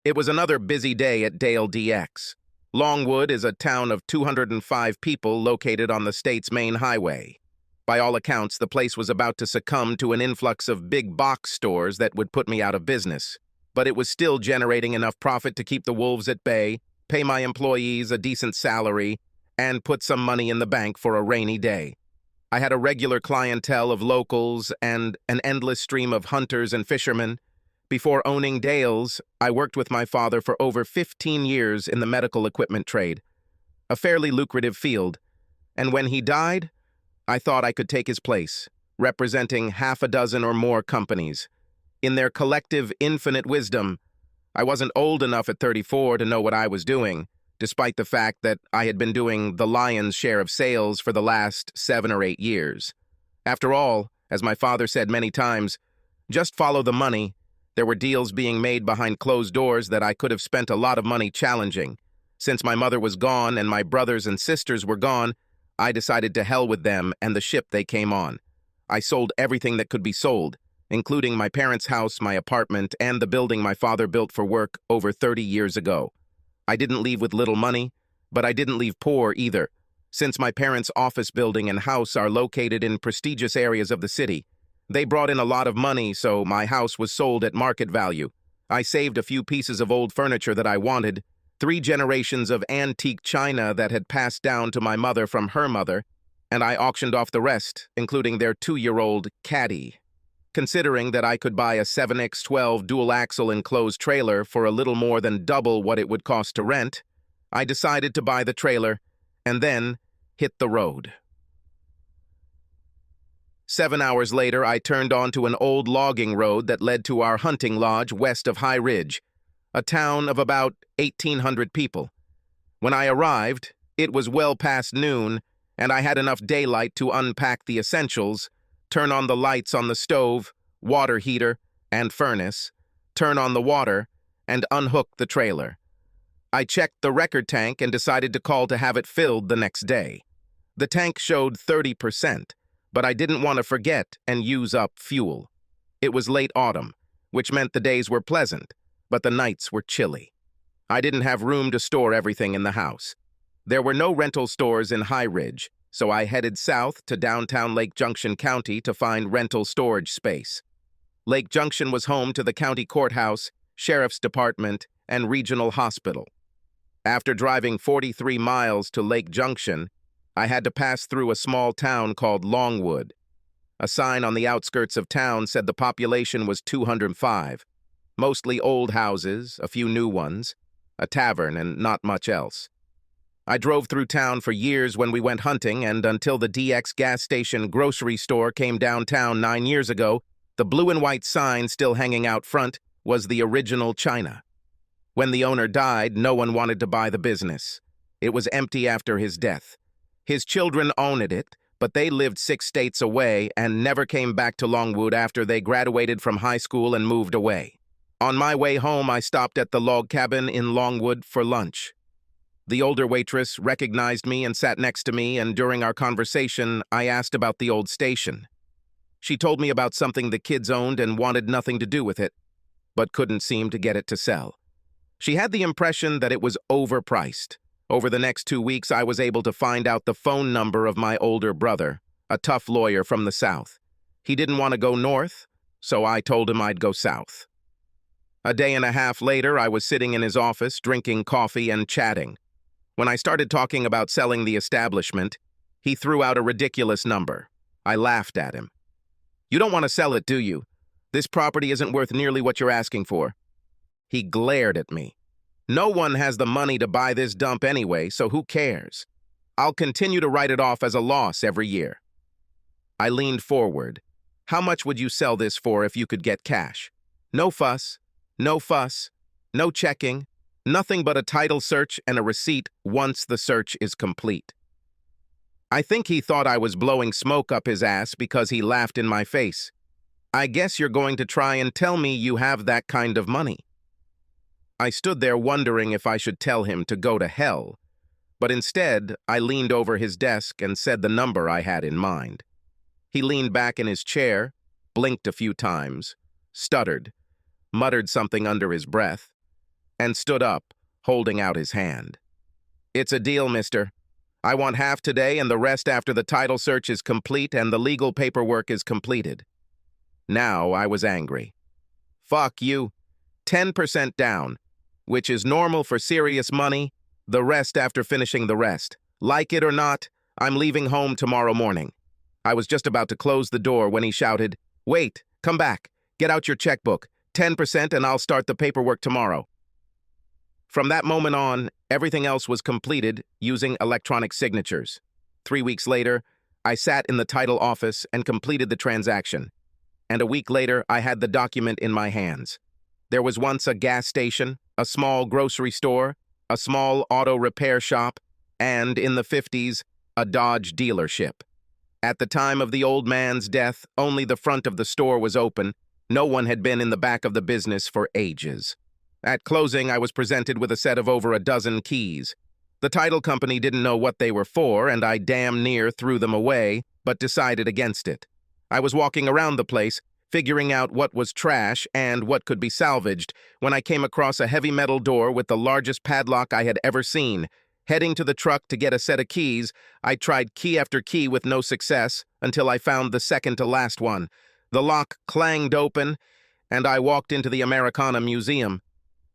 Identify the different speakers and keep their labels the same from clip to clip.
Speaker 1: It was another busy day at Dale DX. Longwood is a town of 205 people located on the state's main highway. By all accounts, the place was about to succumb to an influx of big box stores that would put me out of business. But it was still generating enough profit to keep the wolves at bay, pay my employees a decent salary, and put some money in the bank for a rainy day. I had a regular clientele of locals and an endless stream of hunters and fishermen. Before owning Dale's, I worked with my father for over 15 years in the medical equipment trade, a fairly lucrative field. And when he died, I thought I could take his place, representing half a dozen or more companies. In their collective infinite wisdom, I wasn't old enough at 34 to know what I was doing, despite the fact that I had been doing the lion's share of sales for the last 7 or 8 years. After all, as my father said many times, just follow the money. There were deals being made behind closed doors that I could have spent a lot of money challenging. Since my mother was gone and my brothers and sisters were gone, I decided to hell with them and the ship they came on. I sold everything that could be sold, including my parents' house, my apartment, and the building my father built for work over 30 years ago. I didn't leave with little money, but I didn't leave poor either. Since my parents' office building and house are located in prestigious areas of the city, they brought in a lot of money, so my house was sold at market value. I saved a few pieces of old furniture that I wanted, 3 generations of antique china that had passed down to my mother from her mother, and I auctioned off the rest, including their 2-year-old caddy. Considering that I could buy a 7x12 dual-axle enclosed trailer for a little more than double what it would cost to rent, I decided to buy the trailer and then hit the road. 7 hours later, I turned onto an old logging road that led to our hunting lodge west of High Ridge, a town of about 1,800 people. When I arrived, it was well past noon, and I had enough daylight to unpack the essentials, turn on the lights on the stove, water heater, and furnace, turn on the water, and unhook the trailer. I checked the record tank and decided to call to have it filled the next day. The tank showed 30%. But I didn't want to forget and use up fuel. It was late autumn, which meant the days were pleasant, but the nights were chilly. I didn't have room to store everything in the house. There were no rental stores in High Ridge, so I headed south to downtown Lake Junction County to find rental storage space. Lake Junction was home to the county courthouse, sheriff's department, and regional hospital. After driving 43 miles to Lake Junction, I had to pass through a small town called Longwood. A sign on the outskirts of town said the population was 205, mostly old houses, a few new ones, a tavern, and not much else. I drove through town for years when we went hunting, and until the DX gas station grocery store came downtown 9 years ago, the blue and white sign still hanging out front was the original China. When the owner died, no one wanted to buy the business. It was empty after his death. His children owned it, but they lived 6 states away and never came back to Longwood after they graduated from high school and moved away. On my way home, I stopped at the log cabin in Longwood for lunch. The older waitress recognized me and sat next to me, and during our conversation, I asked about the old station. She told me about something the kids owned and wanted nothing to do with it, but couldn't seem to get it to sell. She had the impression that it was overpriced. Over the next 2 weeks, I was able to find out the phone number of my older brother, a tough lawyer from the South. He didn't want to go north, so I told him I'd go south. A day and a half later, I was sitting in his office, drinking coffee and chatting. When I started talking about selling the establishment, he threw out a ridiculous number. I laughed at him. "You don't want to sell it, do you? This property isn't worth nearly what you're asking for." He glared at me. "No one has the money to buy this dump anyway, so who cares? I'll continue to write it off as a loss every year." I leaned forward. "How much would you sell this for if you could get cash? No fuss, no fuss, no checking, nothing but a title search and a receipt once the search is complete." I think he thought I was blowing smoke up his ass because he laughed in my face. "I guess you're going to try and tell me you have that kind of money." I stood there wondering if I should tell him to go to hell, but instead I leaned over his desk and said the number I had in mind. He leaned back in his chair, blinked a few times, stuttered, muttered something under his breath, and stood up, holding out his hand. "It's a deal, mister. I want half today and the rest after the title search is complete and the legal paperwork is completed." Now I was angry. "Fuck you. 10% down, which is normal for serious money, the rest after finishing the rest. Like it or not, I'm leaving home tomorrow morning." I was just about to close the door when he shouted, "Wait, come back. Get out your checkbook. 10% and I'll start the paperwork tomorrow." From that moment on, everything else was completed using electronic signatures. 3 weeks later, I sat in the title office and completed the transaction. And a week later, I had the document in my hands. There was once a gas station, a small grocery store, a small auto repair shop, and, in the 50s, a Dodge dealership. At the time of the old man's death, only the front of the store was open. No one had been in the back of the business for ages. At closing, I was presented with a set of over a dozen keys. The title company didn't know what they were for, and I damn near threw them away, but decided against it. I was walking around the place, figuring out what was trash and what could be salvaged, when I came across a heavy metal door with the largest padlock I had ever seen. Heading to the truck to get a set of keys, I tried key after key with no success until I found the second to last one. The lock clanged open, and I walked into the Americana Museum.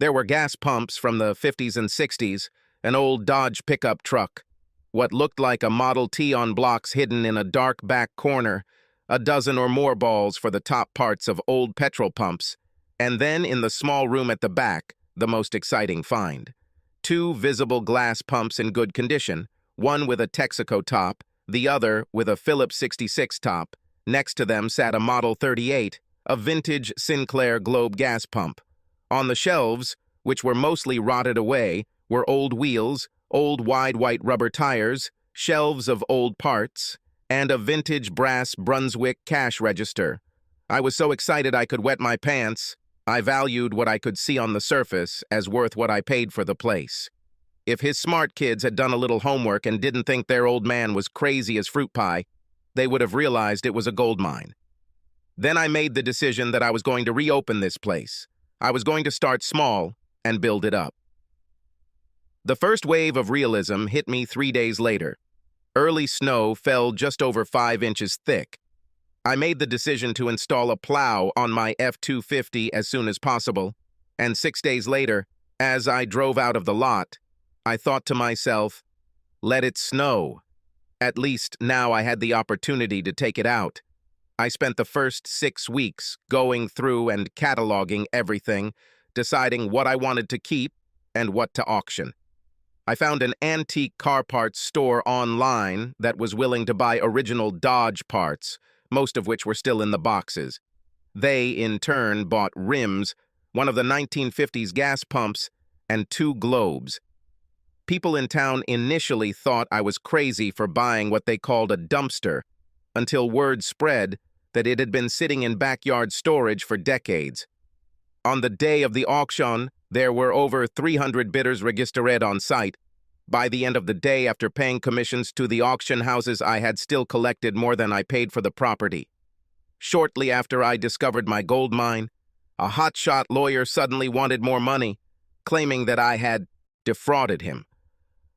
Speaker 1: There were gas pumps from the 50s and 60s, an old Dodge pickup truck, what looked like a Model T on blocks hidden in a dark back corner, a dozen or more balls for the top parts of old petrol pumps, and then in the small room at the back, the most exciting find. 2 visible glass pumps in good condition, one with a Texaco top, the other with a Phillips 66 top. Next to them sat a Model 38, a vintage Sinclair Globe gas pump. On the shelves, which were mostly rotted away, were old wheels, old wide white rubber tires, shelves of old parts, and a vintage brass Brunswick cash register. I was so excited I could wet my pants. I valued what I could see on the surface as worth what I paid for the place. If his smart kids had done a little homework and didn't think their old man was crazy as fruit pie, they would have realized it was a gold mine. Then I made the decision that I was going to reopen this place. I was going to start small and build it up. The first wave of realism hit me 3 days later. Early snow fell just over 5 inches thick. I made the decision to install a plow on my F-250 as soon as possible, and 6 days later, as I drove out of the lot, I thought to myself, let it snow. At least now I had the opportunity to take it out. I spent the first 6 weeks going through and cataloging everything, deciding what I wanted to keep and what to auction. I found an antique car parts store online that was willing to buy original Dodge parts, most of which were still in the boxes. They, in turn, bought rims, one of the 1950s gas pumps, and 2 globes. People in town initially thought I was crazy for buying what they called a dumpster, until word spread that it had been sitting in backyard storage for decades. On the day of the auction, there were over 300 bidders registered on site. By the end of the day, after paying commissions to the auction houses, I had still collected more than I paid for the property. Shortly after I discovered my gold mine, a hotshot lawyer suddenly wanted more money, claiming that I had defrauded him.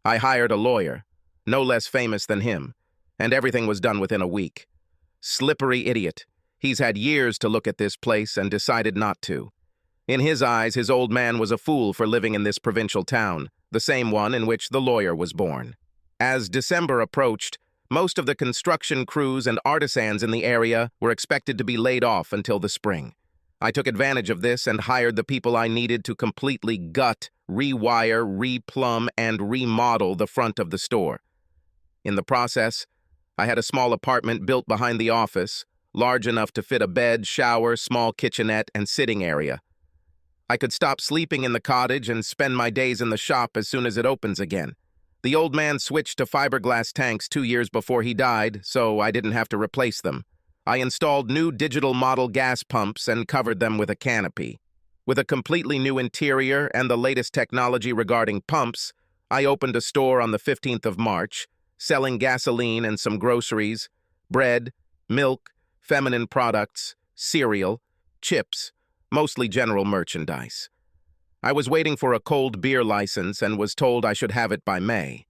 Speaker 1: I hired a lawyer, no less famous than him, and everything was done within a week. Slippery idiot. He's had years to look at this place and decided not to. In his eyes, his old man was a fool for living in this provincial town, the same one in which the lawyer was born. As December approached, most of the construction crews and artisans in the area were expected to be laid off until the spring. I took advantage of this and hired the people I needed to completely gut, rewire, replumb, and remodel the front of the store. In the process, I had a small apartment built behind the office, large enough to fit a bed, shower, small kitchenette, and sitting area. I could stop sleeping in the cottage and spend my days in the shop as soon as it opens again. The old man switched to fiberglass tanks 2 years before he died, so I didn't have to replace them. I installed new digital model gas pumps and covered them with a canopy. With a completely new interior and the latest technology regarding pumps, I opened a store on the 15th of March, selling gasoline and some groceries, bread, milk, feminine products, cereal, chips, mostly general merchandise. I was waiting for a cold beer license and was told I should have it by May.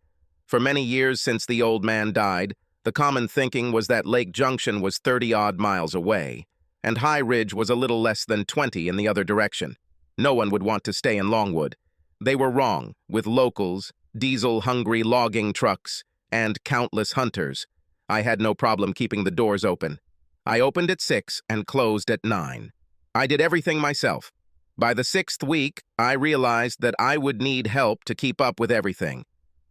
Speaker 1: For many years since the old man died, the common thinking was that Lake Junction was 30-odd miles away, and High Ridge was a little less than 20 in the other direction. No one would want to stay in Longwood. They were wrong, with locals, diesel-hungry logging trucks, and countless hunters. I had no problem keeping the doors open. I opened at 6 and closed at 9. I did everything myself. By the 6th week, I realized that I would need help to keep up with everything.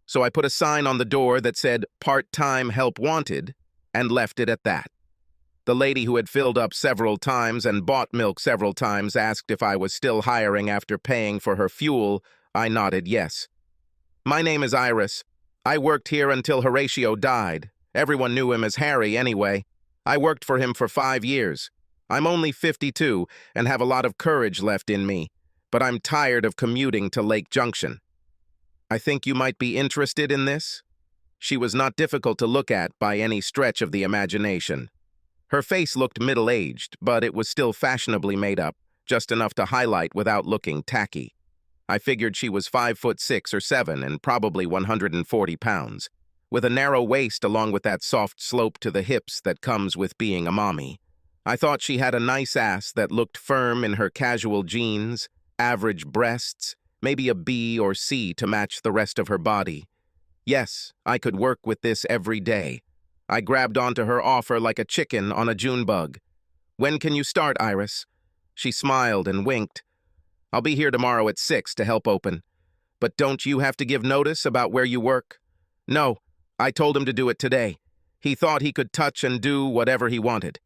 Speaker 1: So I put a sign on the door that said, "Part-time help wanted," and left it at that. The lady who had filled up several times and bought milk several times asked if I was still hiring after paying for her fuel. I nodded yes. "My name is Iris. I worked here until Horatio died. Everyone knew him as Harry anyway. I worked for him for 5 years. I'm only 52 and have a lot of courage left in me, but I'm tired of commuting to Lake Junction. I think you might be interested in this?" She was not difficult to look at by any stretch of the imagination. Her face looked middle-aged, but it was still fashionably made up, just enough to highlight without looking tacky. I figured she was 5'6" or 7" and probably 140 pounds, with a narrow waist along with that soft slope to the hips that comes with being a mommy. I thought she had a nice ass that looked firm in her casual jeans, average breasts, maybe a B or C to match the rest of her body. Yes, I could work with this every day. I grabbed onto her offer like a chicken on a June bug. "When can you start, Iris?" She smiled and winked. "I'll be here tomorrow at 6 to help open. But don't you have to give notice about where you work?" "No, I told him to do it today. He thought he could touch and do whatever he wanted.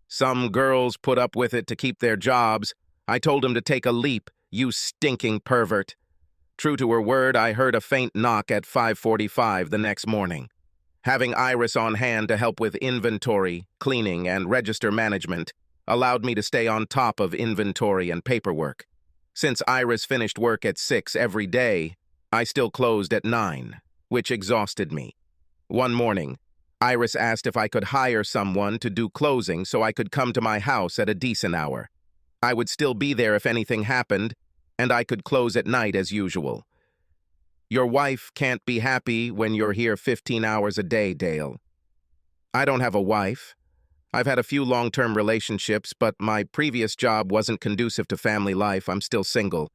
Speaker 1: Some girls put up with it to keep their jobs. I told him to take a leap, you stinking pervert." True to her word, I heard a faint knock at 5:45 the next morning. Having Iris on hand to help with inventory, cleaning, and register management allowed me to stay on top of inventory and paperwork. Since Iris finished work at 6 every day, I still closed at 9, which exhausted me. One morning, Iris asked if I could hire someone to do closing so I could come to my house at a decent hour. I would still be there if anything happened, and I could close at night as usual. "Your wife can't be happy when you're here 15 hours a day, Dale." "I don't have a wife. I've had a few long-term relationships, but my previous job wasn't conducive to family life. I'm still single.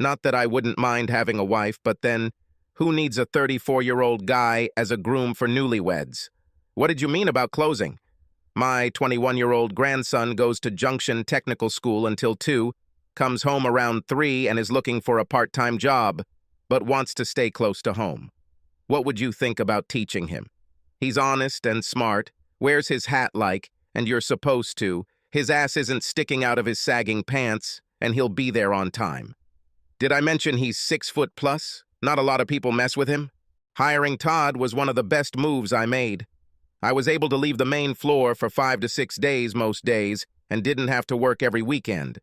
Speaker 1: Not that I wouldn't mind having a wife, but then who needs a 34-year-old guy as a groom for newlyweds?" "What did you mean about closing?" "My 21-year-old grandson goes to Junction Technical School until 2, comes home around 3 and is looking for a part-time job, but wants to stay close to home. What would you think about teaching him? He's honest and smart, wears his hat like, and you're supposed to. His ass isn't sticking out of his sagging pants, and he'll be there on time. Did I mention he's 6 foot plus? Not a lot of people mess with him. Hiring Todd was one of the best moves I made. I was able to leave the main floor for 5 to 6 days most days and didn't have to work every weekend.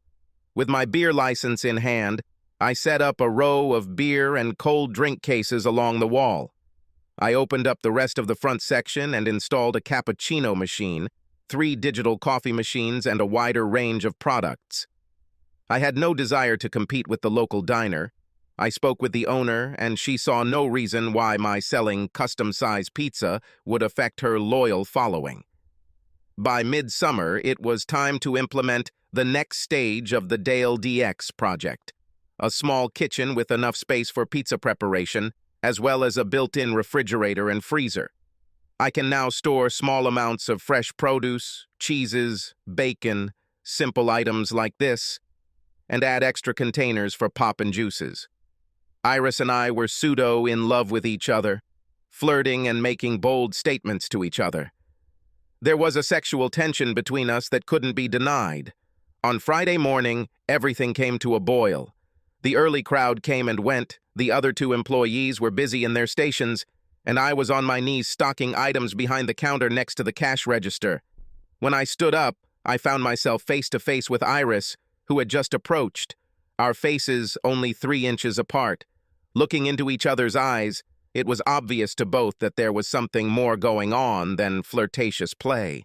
Speaker 1: With my beer license in hand, I set up a row of beer and cold drink cases along the wall. I opened up the rest of the front section and installed a cappuccino machine, 3 digital coffee machines, and a wider range of products. I had no desire to compete with the local diner. I spoke with the owner, and she saw no reason why my selling custom-sized pizza would affect her loyal following. By midsummer, it was time to implement the next stage of the Dale DX project, a small kitchen with enough space for pizza preparation, as well as a built-in refrigerator and freezer. I can now store small amounts of fresh produce, cheeses, bacon, simple items like this, and add extra containers for pop and juices. Iris and I were pseudo in love with each other, flirting and making bold statements to each other. There was a sexual tension between us that couldn't be denied. On Friday morning, everything came to a boil. The early crowd came and went, the other 2 employees were busy in their stations, and I was on my knees stocking items behind the counter next to the cash register. When I stood up, I found myself face to face with Iris, who had just approached, our faces only 3 inches apart. Looking into each other's eyes, it was obvious to both that there was something more going on than flirtatious play.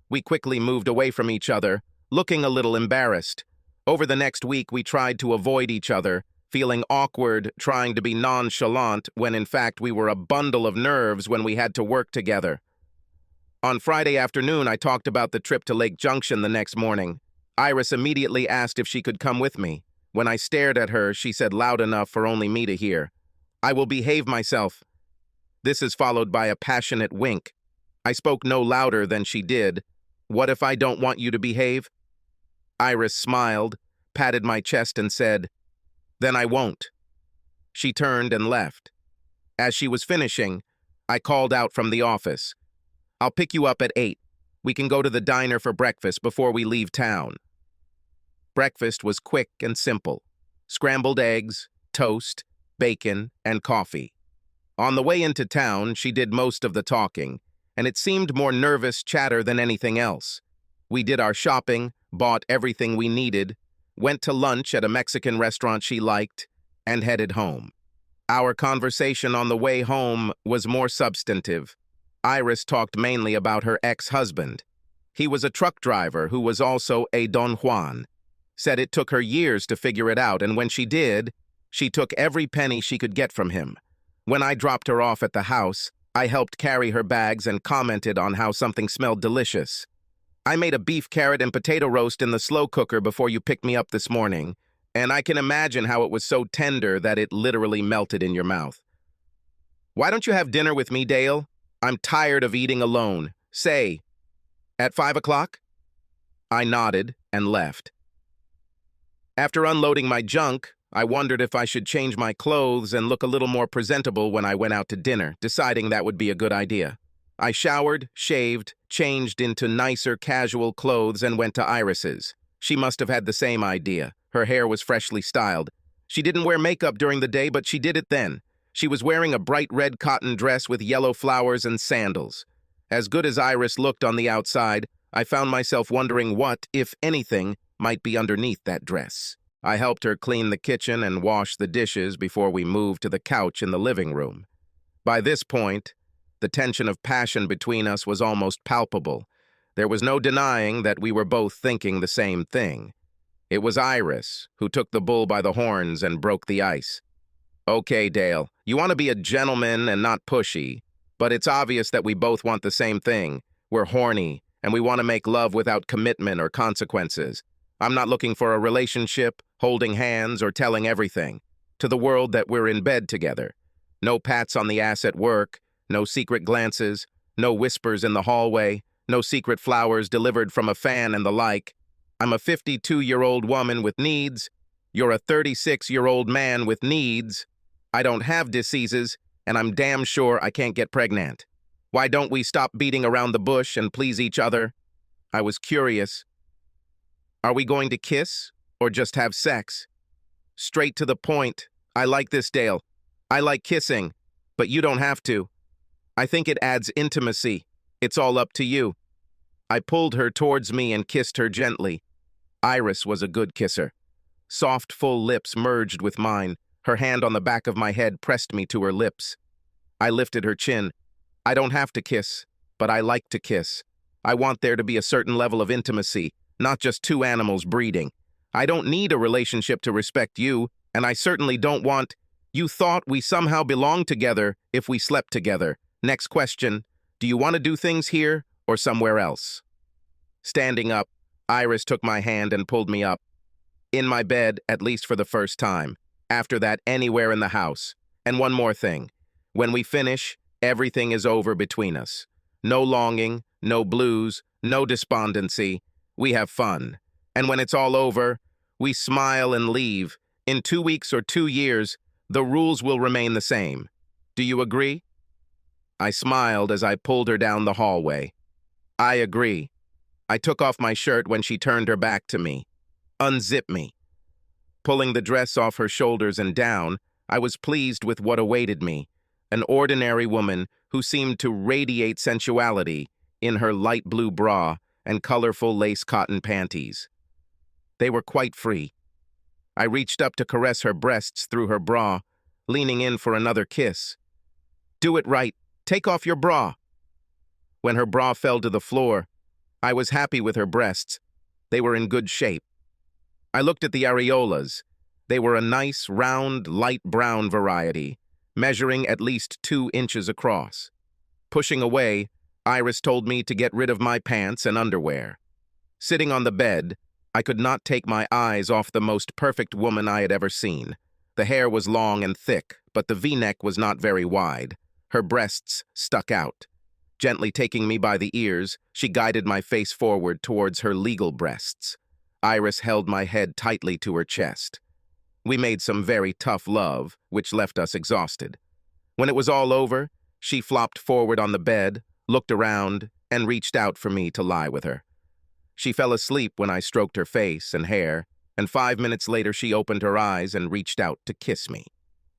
Speaker 1: We quickly moved away from each other, looking a little embarrassed. Over the next week, we tried to avoid each other, feeling awkward, trying to be nonchalant when in fact we were a bundle of nerves when we had to work together. On Friday afternoon, I talked about the trip to Lake Junction the next morning. Iris immediately asked if she could come with me. When I stared at her, she said loud enough for only me to hear, "I will behave myself." This is followed by a passionate wink. I spoke no louder than she did. "What if I don't want you to behave?" Iris smiled, patted my chest and said, "Then I won't." She turned and left. As she was finishing, I called out from the office, "I'll pick you up at 8. We can go to the diner for breakfast before we leave town." Breakfast was quick and simple. Scrambled eggs, toast, bacon, and coffee. On the way into town, she did most of the talking, and it seemed more nervous chatter than anything else. We did our shopping, bought everything we needed, went to lunch at a Mexican restaurant she liked, and headed home. Our conversation on the way home was more substantive. Iris talked mainly about her ex-husband. He was a truck driver who was also a Don Juan. Said it took her years to figure it out, and when she did, she took every penny she could get from him. When I dropped her off at the house, I helped carry her bags and commented on how something smelled delicious. "I made a beef, carrot, and potato roast in the slow cooker before you picked me up this morning, and I can imagine how it was so tender that it literally melted in your mouth. Why don't you have dinner with me, Dale? I'm tired of eating alone. Say, at 5 o'clock? I nodded and left. After unloading my junk, I wondered if I should change my clothes and look a little more presentable when I went out to dinner, deciding that would be a good idea. I showered, shaved, changed into nicer casual clothes and went to Iris's. She must have had the same idea. Her hair was freshly styled. She didn't wear makeup during the day, but she did it then. She was wearing a bright red cotton dress with yellow flowers and sandals. As good as Iris looked on the outside, I found myself wondering what, if anything, might be underneath that dress. I helped her clean the kitchen and wash the dishes before we moved to the couch in the living room. By this point, the tension of passion between us was almost palpable. There was no denying that we were both thinking the same thing. It was Iris who took the bull by the horns and broke the ice. "Okay, Dale, you want to be a gentleman and not pushy, but it's obvious that we both want the same thing. We're horny, and we want to make love without commitment or consequences. I'm not looking for a relationship, holding hands, or telling everything to the world that we're in bed together. No pats on the ass at work, no secret glances, no whispers in the hallway, no secret flowers delivered from a fan and the like. I'm a 52-year-old woman with needs. You're a 36-year-old man with needs. I don't have diseases, and I'm damn sure I can't get pregnant. Why don't we stop beating around the bush and please each other?" I was curious. "Are we going to kiss, or just have sex?" "Straight to the point. I like this, Dale. I like kissing, but you don't have to. I think it adds intimacy. It's all up to you." I pulled her towards me and kissed her gently. Iris was a good kisser. Soft, full lips merged with mine. Her hand on the back of my head pressed me to her lips. I lifted her chin. "I don't have to kiss, but I like to kiss. I want there to be a certain level of intimacy, not just two animals breeding. I don't need a relationship to respect you, and I certainly don't want... You thought we somehow belonged together if we slept together. Next question, do you want to do things here or somewhere else?" Standing up, Iris took my hand and pulled me up. "In my bed, at least for the first time. After that, anywhere in the house. And one more thing. When we finish, everything is over between us. No longing, no blues, no despondency. We have fun. And when it's all over, we smile and leave. In 2 weeks or 2 years, the rules will remain the same. Do you agree?" I smiled as I pulled her down the hallway. "I agree." I took off my shirt when she turned her back to me. "Unzip me." Pulling the dress off her shoulders and down, I was pleased with what awaited me, an ordinary woman who seemed to radiate sensuality in her light blue bra and colorful lace cotton panties. They were quite free. I reached up to caress her breasts through her bra, leaning in for another kiss. "Do it right. Take off your bra." When her bra fell to the floor, I was happy with her breasts. They were in good shape. I looked at the areolas. They were a nice, round, light brown variety, measuring at least 2 inches across. Pushing away, Iris told me to get rid of my pants and underwear. Sitting on the bed, I could not take my eyes off the most perfect woman I had ever seen. The hair was long and thick, but the V-neck was not very wide. Her breasts stuck out. Gently taking me by the ears, she guided my face forward towards her legal breasts. Iris held my head tightly to her chest. We made some very tough love, which left us exhausted. When it was all over, she flopped forward on the bed, looked around, and reached out for me to lie with her. She fell asleep when I stroked her face and hair, and 5 minutes later she opened her eyes and reached out to kiss me.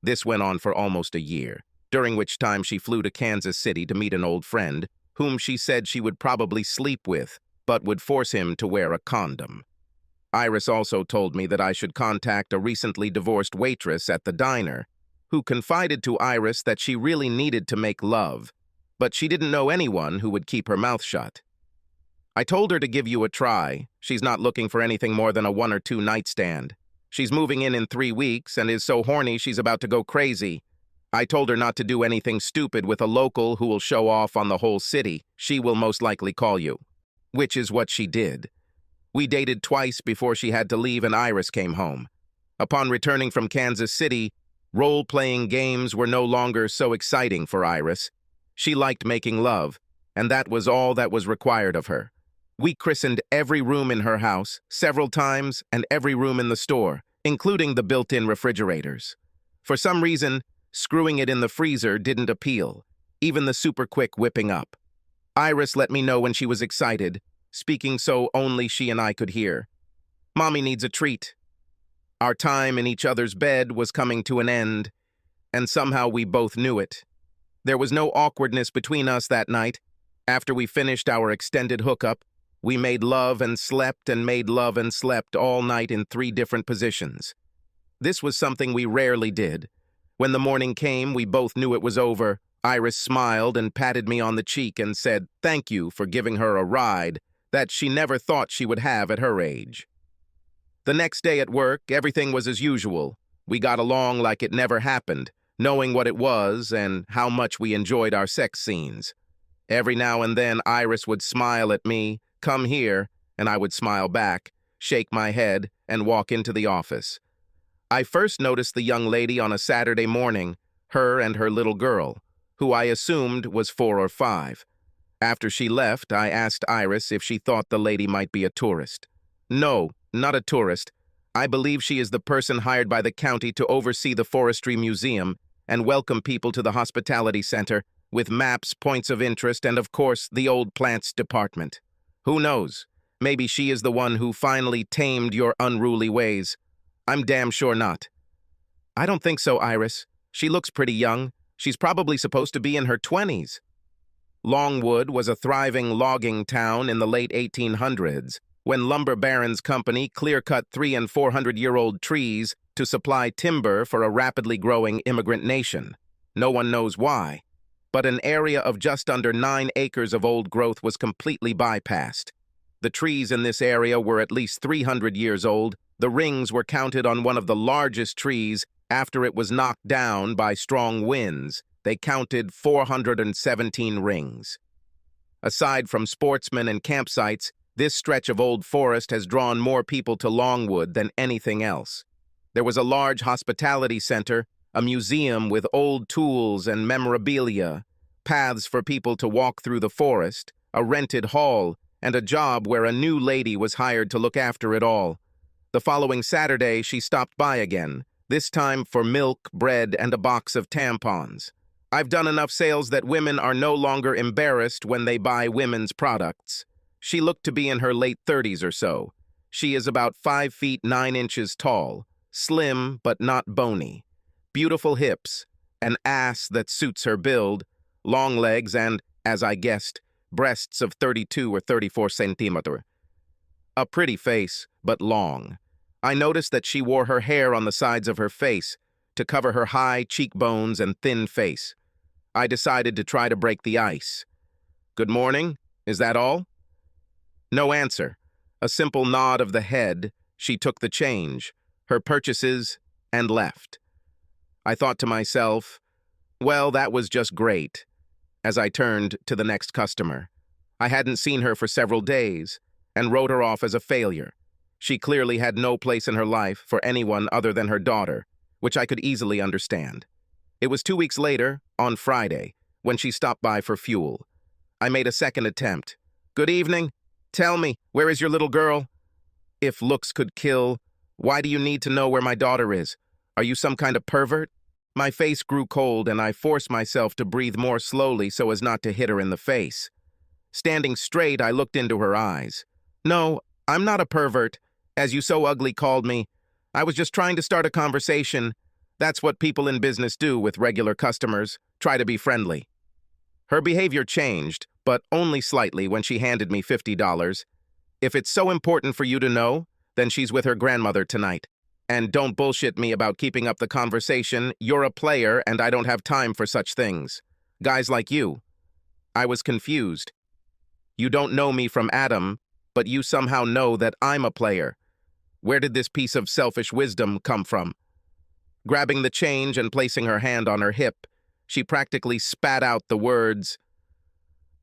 Speaker 1: This went on for almost a year, during which time she flew to Kansas City to meet an old friend, whom she said she would probably sleep with, but would force him to wear a condom. Iris also told me that I should contact a recently divorced waitress at the diner, who confided to Iris that she really needed to make love, but she didn't know anyone who would keep her mouth shut. I told her to give you a try. She's not looking for anything more than a 1 or 2 nightstand. She's moving in 3 weeks and is so horny she's about to go crazy. I told her not to do anything stupid with a local who will show off on the whole city. She will most likely call you. Which is what she did. We dated twice before she had to leave and Iris came home. Upon returning from Kansas City, role-playing games were no longer so exciting for Iris. She liked making love, and that was all that was required of her. We christened every room in her house, several times, and every room in the store, including the built-in refrigerators. For some reason, screwing it in the freezer didn't appeal, even the super-quick whipping up. Iris let me know when she was excited, speaking so only she and I could hear. Mommy needs a treat. Our time in each other's bed was coming to an end, and somehow we both knew it. There was no awkwardness between us that night. After we finished our extended hookup, we made love and slept and made love and slept all night in 3 different positions. This was something we rarely did. When the morning came, we both knew it was over. Iris smiled and patted me on the cheek and said thank you for giving her a ride that she never thought she would have at her age. The next day at work, everything was as usual. We got along like it never happened, knowing what it was and how much we enjoyed our sex scenes. Every now and then, Iris would smile at me, come here, and I would smile back, shake my head, and walk into the office. I first noticed the young lady on a Saturday morning, her and her little girl, who I assumed was 4 or 5. After she left, I asked Iris if she thought the lady might be a tourist. No, not a tourist. I believe she is the person hired by the county to oversee the forestry museum and welcome people to the hospitality center with maps, points of interest, and of course, the old plants department. Who knows? Maybe she is the one who finally tamed your unruly ways. I'm damn sure not. I don't think so, Iris. She looks pretty young. She's probably supposed to be in her 20s. Longwood was a thriving logging town in the late 1800s, when lumber barons' company clear-cut 300- and 400-year-old trees to supply timber for a rapidly growing immigrant nation. No one knows why, but an area of just under 9 acres of old growth was completely bypassed. The trees in this area were at least 300 years old. The rings were counted on one of the largest trees after it was knocked down by strong winds. They counted 417 rings. Aside from sportsmen and campsites, this stretch of old forest has drawn more people to Longwood than anything else. There was a large hospitality center, a museum with old tools and memorabilia, paths for people to walk through the forest, a rented hall, and a job where a new lady was hired to look after it all. The following Saturday, she stopped by again, this time for milk, bread, and a box of tampons. I've done enough sales that women are no longer embarrassed when they buy women's products. She looked to be in her late 30s or so. She is about 5 feet 9 inches tall, slim but not bony, beautiful hips, an ass that suits her build, long legs and, as I guessed, breasts of 32 or 34 centimeters. A pretty face, but long. I noticed that she wore her hair on the sides of her face to cover her high cheekbones and thin face. I decided to try to break the ice. Good morning, is that all? No answer. A simple nod of the head. She took the change, her purchases, and left. I thought to myself, well, that was just great, as I turned to the next customer. I hadn't seen her for several days, and wrote her off as a failure. She clearly had no place in her life for anyone other than her daughter, which I could easily understand. It was 2 weeks later, on Friday, when she stopped by for fuel. I made a second attempt. "Good evening. Tell me, where is your little girl?" If looks could kill, why do you need to know where my daughter is? Are you some kind of pervert? My face grew cold and I forced myself to breathe more slowly so as not to hit her in the face. Standing straight, I looked into her eyes. "No, I'm not a pervert, as you so ugly called me. I was just trying to start a conversation. That's what people in business do with regular customers, try to be friendly." Her behavior changed, but only slightly when she handed me $50. "If it's so important for you to know, then she's with her grandmother tonight. And don't bullshit me about keeping up the conversation. You're a player and I don't have time for such things. Guys like you." I was confused. "You don't know me from Adam, but you somehow know that I'm a player. Where did this piece of selfish wisdom come from?" Grabbing the change and placing her hand on her hip, she practically spat out the words,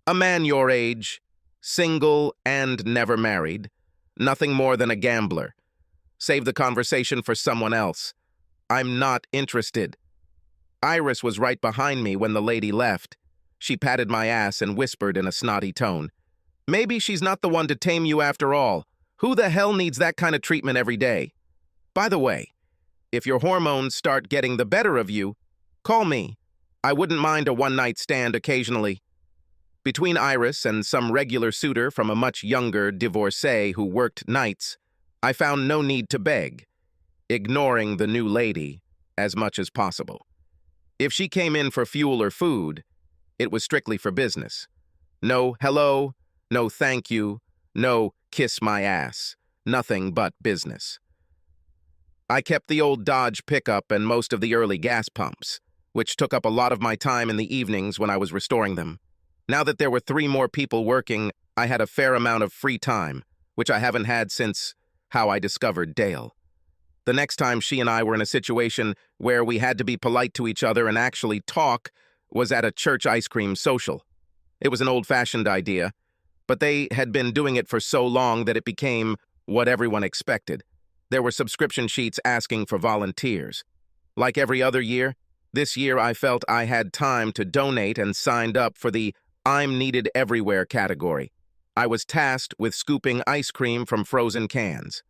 Speaker 1: "A man your age, single and never married, nothing more than a gambler. Save the conversation for someone else. I'm not interested." Iris was right behind me when the lady left. She patted my ass and whispered in a snotty tone, "Maybe she's not the one to tame you after all. Who the hell needs that kind of treatment every day? By the way, if your hormones start getting the better of you, call me. I wouldn't mind a one-night stand occasionally." Between Iris and some regular suitor from a much younger divorcee who worked nights, I found no need to beg, ignoring the new lady as much as possible. If she came in for fuel or food, it was strictly for business. No hello, no thank you, no kiss my ass, nothing but business. I kept the old Dodge pickup and most of the early gas pumps, which took up a lot of my time in the evenings when I was restoring them. Now that there were 3 more people working, I had a fair amount of free time, which I haven't had since how I discovered Dale. The next time she and I were in a situation where we had to be polite to each other and actually talk was at a church ice cream social. It was an old-fashioned idea, but they had been doing it for so long that it became what everyone expected. There were subscription sheets asking for volunteers. Like every other year, this year I felt I had time to donate and signed up for the I'm needed everywhere category. I was tasked with scooping ice cream from frozen cans.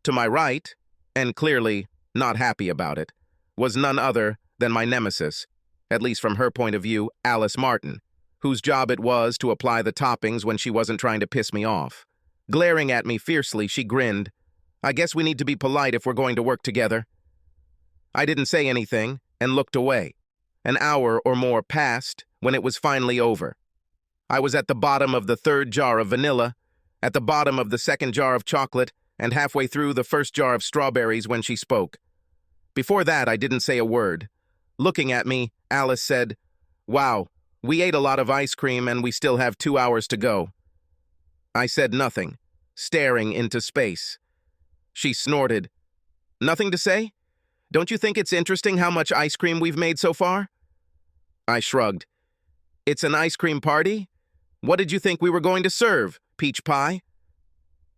Speaker 1: To my right, and clearly not happy about it, was none other than my nemesis, at least from her point of view, Alice Martin, whose job it was to apply the toppings when she wasn't trying to piss me off. Glaring at me fiercely, she grinned. "I guess we need to be polite if we're going to work together." I didn't say anything and looked away. An hour or more passed when it was finally over. I was at the bottom of the 3rd jar of vanilla, at the bottom of the 2nd jar of chocolate, and halfway through the 1st jar of strawberries when she spoke. Before that, I didn't say a word. Looking at me, Alice said, "Wow, we ate a lot of ice cream and we still have 2 hours to go." I said nothing, staring into space. She snorted. "Nothing to say? Don't you think it's interesting how much ice cream we've made so far?" I shrugged. "It's an ice cream party? What did you think we were going to serve? Peach pie?"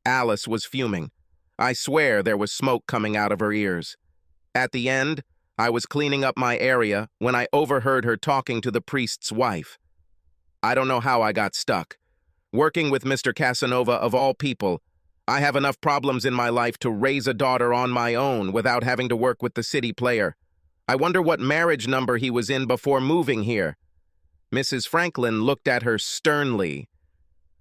Speaker 1: Alice was fuming. I swear there was smoke coming out of her ears. At the end, I was cleaning up my area when I overheard her talking to the priest's wife. I don't know how I got stuck. Working with Mr. Casanova of all people, I have enough problems in my life to raise a daughter on my own without having to work with the city player. I wonder what marriage number he was in before moving here. Mrs. Franklin looked at her sternly.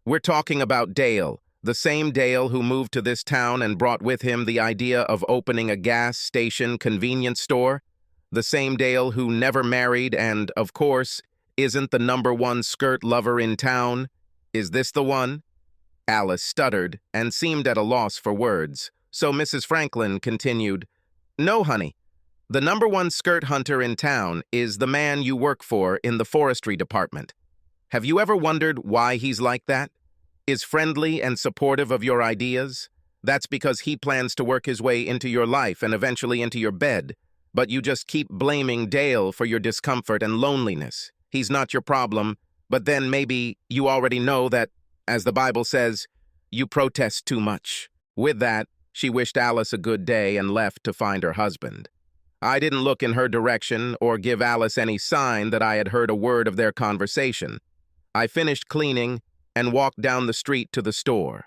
Speaker 1: "We're talking about Dale, the same Dale who moved to this town and brought with him the idea of opening a gas station convenience store? The same Dale who never married and, of course, isn't the #1 skirt lover in town? Is this the one?" Alice stuttered and seemed at a loss for words, so Mrs. Franklin continued, "No, honey. The #1 skirt hunter in town is the man you work for in the forestry department. Have you ever wondered why he's like that? Is friendly and supportive of your ideas, That's because he plans to work his way into your life and eventually into your bed. But you just keep blaming Dale for your discomfort and loneliness. He's not your problem, but then maybe you already know that, as the Bible says, you protest too much. With that, she wished Alice a good day and left to find her husband. I didn't look in her direction or give Alice any sign that I had heard a word of their conversation. I finished cleaning and walked down the street to the store.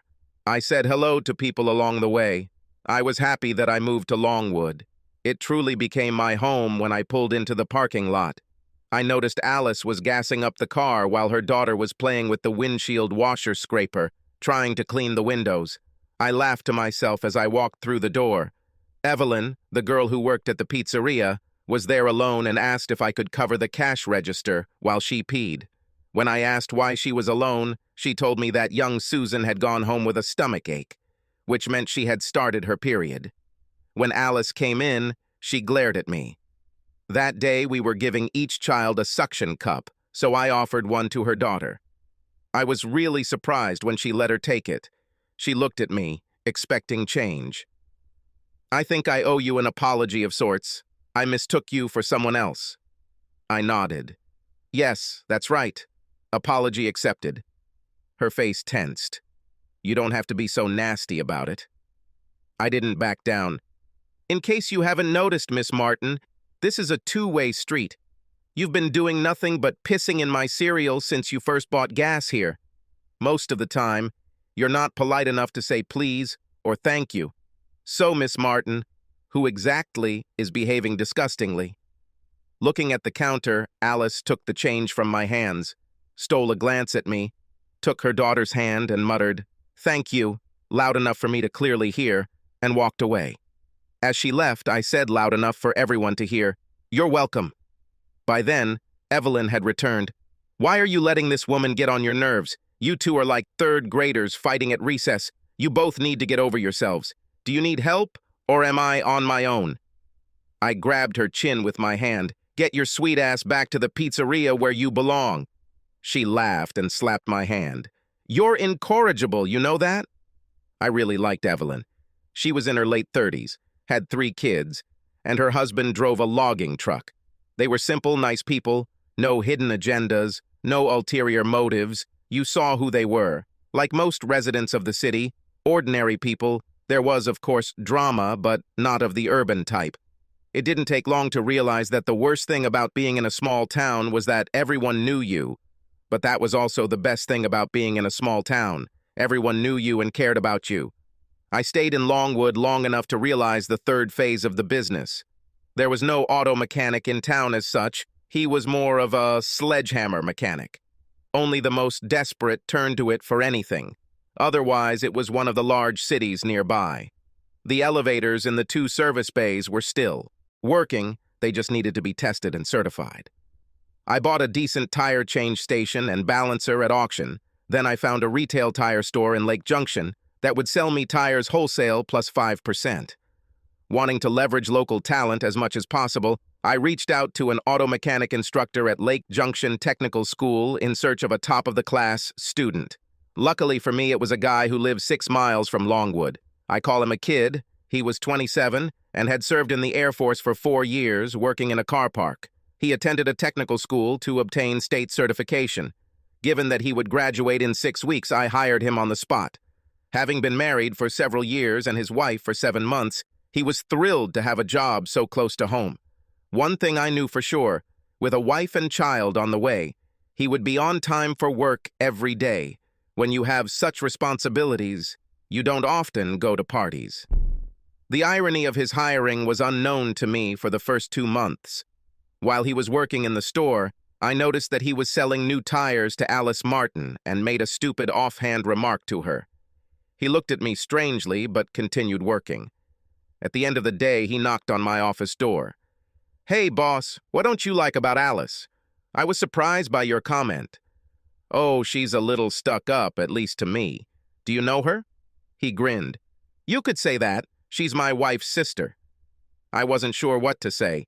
Speaker 1: I said hello to people along the way. I was happy that I moved to Longwood. It truly became my home when I pulled into the parking lot. I noticed Alice was gassing up the car while her daughter was playing with the windshield washer scraper, trying to clean the windows. I laughed to myself as I walked through the door. Evelyn, the girl who worked at the pizzeria, was there alone and asked if I could cover the cash register while she peed. When I asked why she was alone, she told me that young Susan had gone home with a stomach ache, which meant she had started her period. When Alice came in, she glared at me. That day we were giving each child a suction cup, so I offered one to her daughter. I was really surprised when she let her take it. She looked at me, expecting change. I think I owe you an apology of sorts. I mistook you for someone else. I nodded. Yes, that's right. Apology accepted. Her face tensed. You don't have to be so nasty about it. I didn't back down. In case you haven't noticed, Miss Martin, this is a two-way street. You've been doing nothing but pissing in my cereal since you first bought gas here. Most of the time, you're not polite enough to say please or thank you. So, Miss Martin, who exactly is behaving disgustingly? Looking at the counter, Alice took the change from my hands, stole a glance at me, took her daughter's hand and muttered, "Thank you," loud enough for me to clearly hear, and walked away. As she left, I said loud enough for everyone to hear, "You're welcome." By then, Evelyn had returned. "Why are you letting this woman get on your nerves? You two are like third graders fighting at recess. You both need to get over yourselves. Do you need help, or am I on my own?" I grabbed her chin with my hand. "Get your sweet ass back to the pizzeria where you belong." She laughed and slapped my hand. "You're incorrigible, you know that?" I really liked Evelyn. She was in her late 30s, had 3 kids, and her husband drove a logging truck. They were simple, nice people, no hidden agendas, no ulterior motives. You saw who they were. Like most residents of the city, ordinary people, there was, of course, drama, but not of the urban type. It didn't take long to realize that the worst thing about being in a small town was that everyone knew you. But that was also the best thing about being in a small town. Everyone knew you and cared about you. I stayed in Longwood long enough to realize the third phase of the business. There was no auto mechanic in town as such. He was more of a sledgehammer mechanic. Only the most desperate turned to it for anything. Otherwise, it was one of the large cities nearby. The elevators in the 2 service bays were still working, they just needed to be tested and certified. I bought a decent tire change station and balancer at auction. Then I found a retail tire store in Lake Junction that would sell me tires wholesale plus 5%. Wanting to leverage local talent as much as possible, I reached out to an auto mechanic instructor at Lake Junction Technical School in search of a top-of-the-class student. Luckily for me, it was a guy who lived 6 miles from Longwood. I call him a kid. He was 27 and had served in the Air Force for 4 years, working in a car park. He attended a technical school to obtain state certification. Given that he would graduate in 6 weeks, I hired him on the spot. Having been married for several years and his wife for 7 months, he was thrilled to have a job so close to home. One thing I knew for sure, with a wife and child on the way, he would be on time for work every day. When you have such responsibilities, you don't often go to parties. The irony of his hiring was unknown to me for the first 2 months. While he was working in the store, I noticed that he was selling new tires to Alice Martin and made a stupid offhand remark to her. He looked at me strangely, but continued working. At the end of the day, he knocked on my office door. "Hey, boss, what don't you like about Alice? I was surprised by your comment." "Oh, she's a little stuck up, at least to me. Do you know her?" He grinned. "You could say that. She's my wife's sister." I wasn't sure what to say.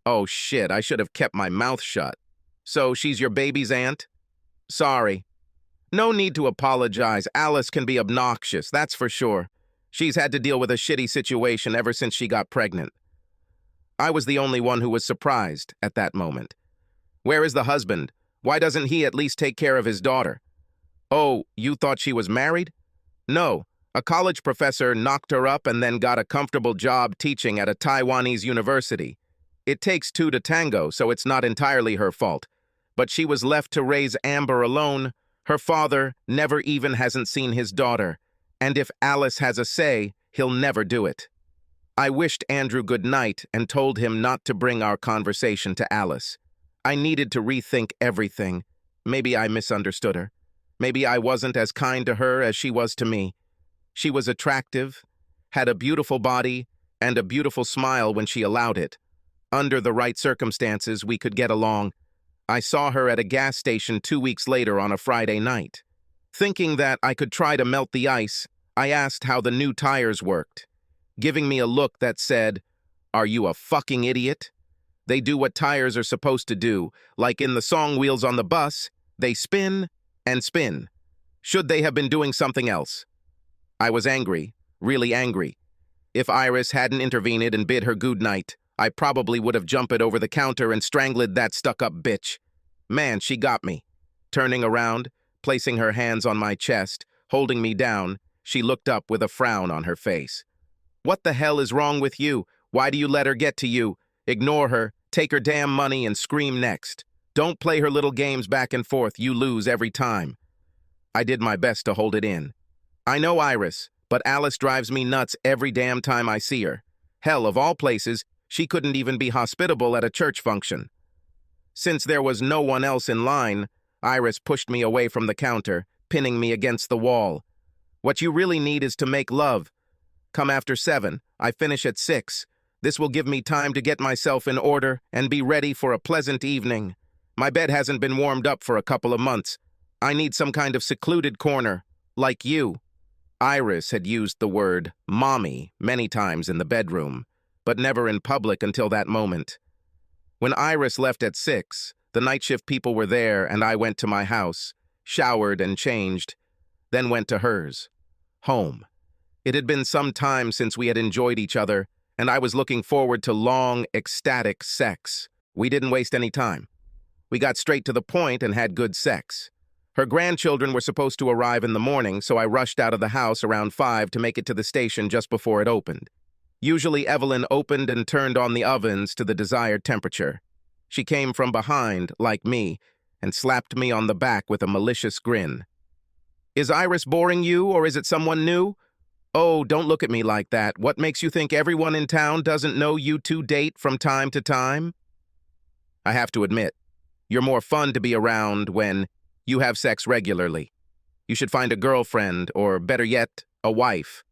Speaker 1: Oh shit, I should have kept my mouth shut. "So she's your baby's aunt?" "Sorry." "No need to apologize. Alice can be obnoxious, that's for sure. She's had to deal with a shitty situation ever since she got pregnant. I was the only one who was surprised at that moment. Where is the husband? Why doesn't he at least take care of his daughter? Oh, you thought she was married? No, a college professor knocked her up and then got a comfortable job teaching at a Taiwanese university. It takes two to tango, so it's not entirely her fault. But she was left to raise Amber alone. Her father never even hasn't seen his daughter. And if Alice has a say, he'll never do it. I wished Andrew good night and told him not to bring our conversation to Alice. I needed to rethink everything. Maybe I misunderstood her. Maybe I wasn't as kind to her as she was to me. She was attractive, had a beautiful body, and a beautiful smile when she allowed it. Under the right circumstances, we could get along. I saw her at a gas station 2 weeks later on a Friday night. Thinking that I could try to melt the ice, I asked how the new tires worked, giving me a look that said, "Are you a fucking idiot?" They do what tires are supposed to do, like in the song Wheels on the Bus, they spin and spin. Should they have been doing something else? I was angry, really angry. If Iris hadn't intervened and bid her good night, I probably would have jumped over the counter and strangled that stuck-up bitch. Man, she got me. Turning around, placing her hands on my chest, holding me down, she looked up with a frown on her face. What the hell is wrong with you? Why do you let her get to you? Ignore her, take her damn money, and scream next. Don't play her little games back and forth. You lose every time. I did my best to hold it in. I know Iris, but Alice drives me nuts every damn time I see her. Hell, of all places, she couldn't even be hospitable at a church function. Since there was no one else in line, Iris pushed me away from the counter, pinning me against the wall. What you really need is to make love. Come after 7. I finish at 6. This will give me time to get myself in order and be ready for a pleasant evening. My bed hasn't been warmed up for a couple of months. I need some kind of secluded corner, like you. Iris had used the word mommy many times in the bedroom, but never in public until that moment. When Iris left at 6, the night shift people were there and I went to my house, showered and changed, then went to hers. Home. It had been some time since we had enjoyed each other, and I was looking forward to long, ecstatic sex. We didn't waste any time. We got straight to the point and had good sex. Her grandchildren were supposed to arrive in the morning, so I rushed out of the house around 5 to make it to the station just before it opened. Usually Evelyn opened and turned on the ovens to the desired temperature. She came from behind, like me, and slapped me on the back with a malicious grin. Is Iris boring you, or is it someone new? Oh, don't look at me like that. What makes you think everyone in town doesn't know you two date from time to time? I have to admit, you're more fun to be around when you have sex regularly. You should find a girlfriend, or better yet, a wife.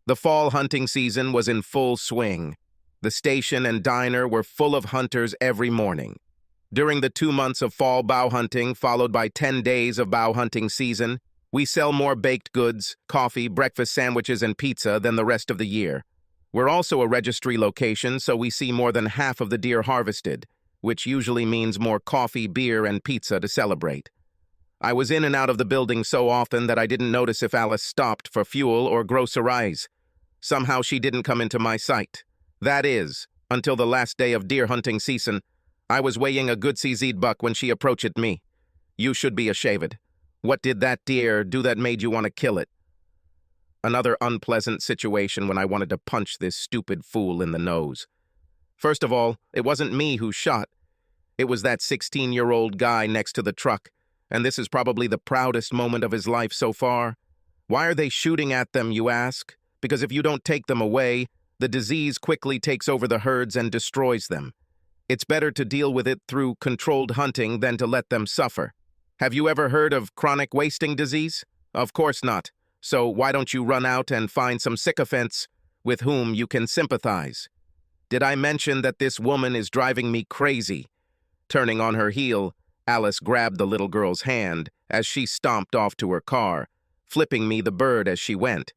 Speaker 1: The fall hunting season was in full swing. The station and diner were full of hunters every morning. During the 2 months of fall bow hunting, followed by 10 days of bow hunting season, we sell more baked goods, coffee, breakfast sandwiches, and pizza than the rest of the year. We're also a registry location, so we see more than half of the deer harvested, which usually means more coffee, beer, and pizza to celebrate. I was in and out of the building so often that I didn't notice if Alice stopped for fuel or groceries. Somehow she didn't come into my sight. That is, until the last day of deer hunting season. I was weighing a good CZ buck when she approached me. You should be ashamed. What did that deer do that made you want to kill it? Another unpleasant situation when I wanted to punch this stupid fool in the nose. First of all, it wasn't me who shot. It was that 16-year-old guy next to the truck, and this is probably the proudest moment of his life so far. Why are they shooting at them, you ask? Because if you don't take them away, the disease quickly takes over the herds and destroys them. It's better to deal with it through controlled hunting than to let them suffer. Have you ever heard of chronic wasting disease? Of course not. So why don't you run out and find some sycophants with whom you can sympathize? Did I mention that this woman is driving me crazy? Turning on her heel, Alice grabbed the little girl's hand as she stomped off to her car, flipping me the bird as she went.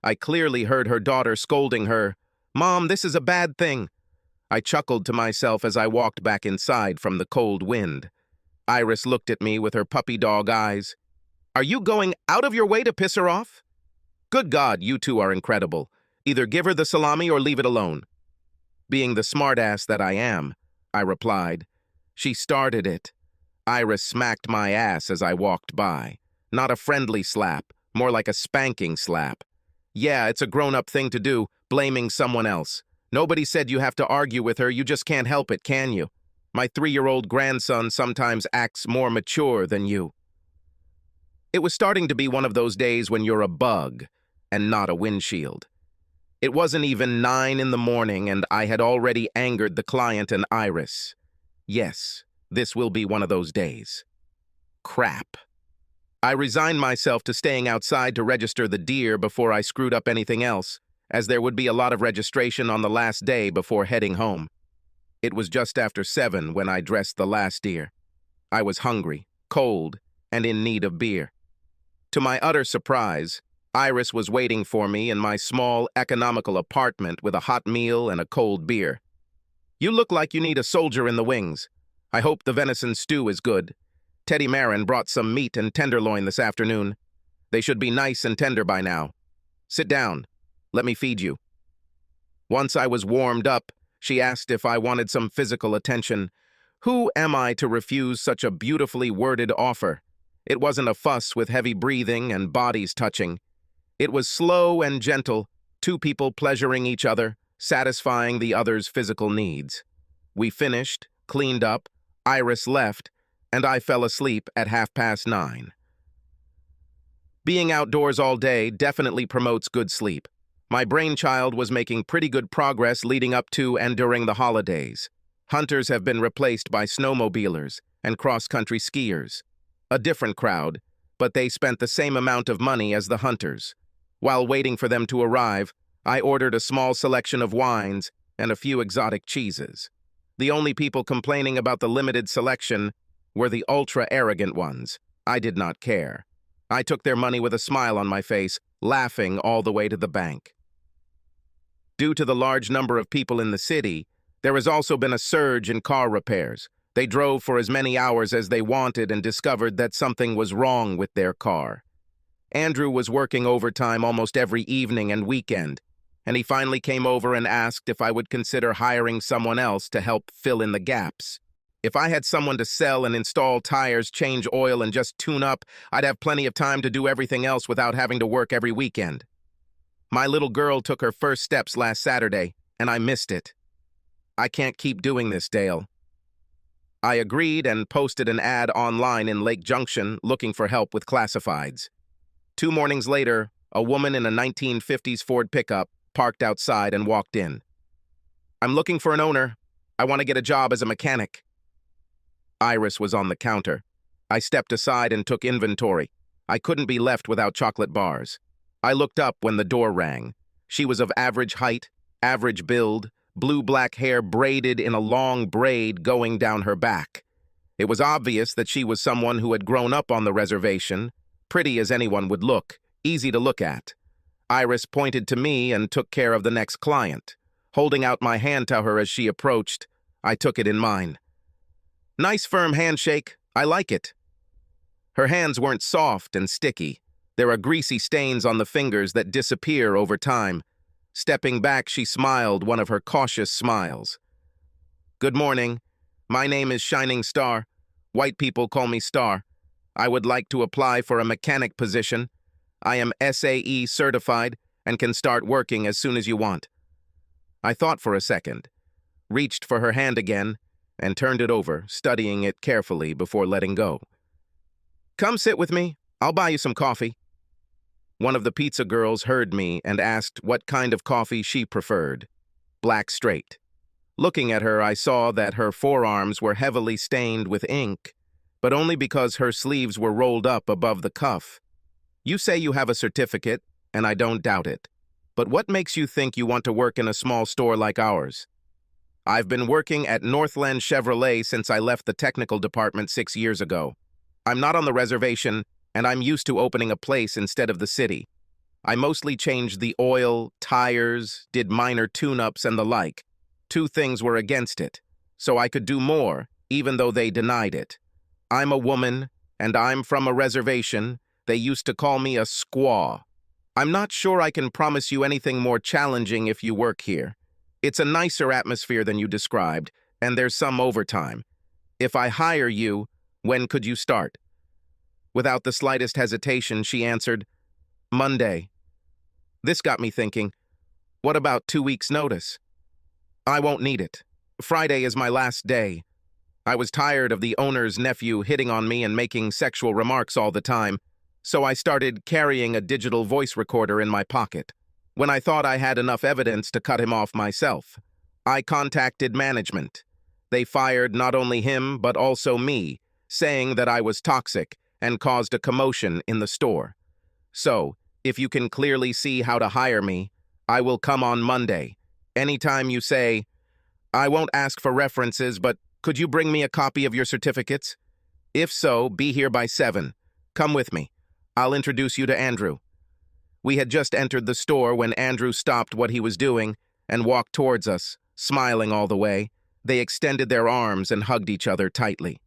Speaker 1: I clearly heard her daughter scolding her, "Mom, this is a bad thing." I chuckled to myself as I walked back inside from the cold wind. Iris looked at me with her puppy dog eyes. Are you going out of your way to piss her off? Good God, you two are incredible. Either give her the salami or leave it alone. Being the smartass that I am, I replied. She started it. Iris smacked my ass as I walked by. Not a friendly slap, more like a spanking slap. Yeah, it's a grown-up thing to do, blaming someone else. Nobody said you have to argue with her, you just can't help it, can you? My 3-year-old grandson sometimes acts more mature than you. It was starting to be one of those days when you're a bug and not a windshield. It wasn't even 9 in the morning and I had already angered the client and Iris. Yes, this will be one of those days. Crap. I resigned myself to staying outside to register the deer before I screwed up anything else, as there would be a lot of registration on the last day before heading home. It was just after 7 when I dressed the last deer. I was hungry, cold, and in need of beer. To my utter surprise, Iris was waiting for me in my small, economical apartment with a hot meal and a cold beer. You look like you need a soldier in the wings. I hope the venison stew is good. Teddy Marin brought some meat and tenderloin this afternoon. They should be nice and tender by now. Sit down. Let me feed you. Once I was warmed up, she asked if I wanted some physical attention. Who am I to refuse such a beautifully worded offer? It wasn't a fuss with heavy breathing and bodies touching. It was slow and gentle, 2 people pleasuring each other, satisfying the other's physical needs. We finished, cleaned up, Iris left, and I fell asleep at 9:30. Being outdoors all day definitely promotes good sleep. My brainchild was making pretty good progress leading up to and during the holidays. Hunters have been replaced by snowmobilers and cross-country skiers. A different crowd, but they spent the same amount of money as the hunters. While waiting for them to arrive, I ordered a small selection of wines and a few exotic cheeses. The only people complaining about the limited selection were the ultra-arrogant ones. I did not care. I took their money with a smile on my face, laughing all the way to the bank. Due to the large number of people in the city, there has also been a surge in car repairs. They drove for as many hours as they wanted and discovered that something was wrong with their car. Andrew was working overtime almost every evening and weekend, and he finally came over and asked if I would consider hiring someone else to help fill in the gaps. If I had someone to sell and install tires, change oil, and just tune up, I'd have plenty of time to do everything else without having to work every weekend. My little girl took her first steps last Saturday, and I missed it. I can't keep doing this, Dale. I agreed and posted an ad online in Lake Junction looking for help with classifieds. 2 mornings later, a woman in a 1950s Ford pickup parked outside and walked in. I'm looking for an owner. I want to get a job as a mechanic. Iris was on the counter. I stepped aside and took inventory. I couldn't be left without chocolate bars. I looked up when the door rang. She was of average height, average build, blue-black hair braided in a long braid going down her back. It was obvious that she was someone who had grown up on the reservation, pretty as anyone would look, easy to look at. Iris pointed to me and took care of the next client. Holding out my hand to her as she approached, I took it in mine. Nice firm handshake. I like it. Her hands weren't soft and sticky. There are greasy stains on the fingers that disappear over time. Stepping back, she smiled one of her cautious smiles. Good morning. My name is Shining Star. White people call me Star. I would like to apply for a mechanic position. I am SAE certified and can start working as soon as you want. I thought for a second, reached for her hand again, and turned it over, studying it carefully before letting go. Come sit with me. I'll buy you some coffee. One of the pizza girls heard me and asked what kind of coffee she preferred. Black straight. Looking at her, I saw that her forearms were heavily stained with ink, but only because her sleeves were rolled up above the cuff. You say you have a certificate, and I don't doubt it. But what makes you think you want to work in a small store like ours? I've been working at Northland Chevrolet since I left the technical department 6 years ago. I'm not on the reservation, and I'm used to opening a place instead of the city. I mostly changed the oil, tires, did minor tune-ups and the like. 2 things were against it, so I could do more, even though they denied it. I'm a woman, and I'm from a reservation. They used to call me a squaw. I'm not sure I can promise you anything more challenging if you work here. It's a nicer atmosphere than you described, and there's some overtime. If I hire you, when could you start?" Without the slightest hesitation, she answered, "Monday." This got me thinking, what about 2 weeks' notice? "I won't need it. Friday is my last day. I was tired of the owner's nephew hitting on me and making sexual remarks all the time, so I started carrying a digital voice recorder in my pocket. When I thought I had enough evidence to cut him off myself, I contacted management. They fired not only him, but also me, saying that I was toxic and caused a commotion in the store. So, if you can clearly see how to hire me, I will come on Monday. Anytime you say, I won't ask for references, but could you bring me a copy of your certificates? If so, be here by 7. Come with me. I'll introduce you to Andrew." We had just entered the store when Andrew stopped what he was doing and walked towards us, smiling all the way. They extended their arms and hugged each other tightly.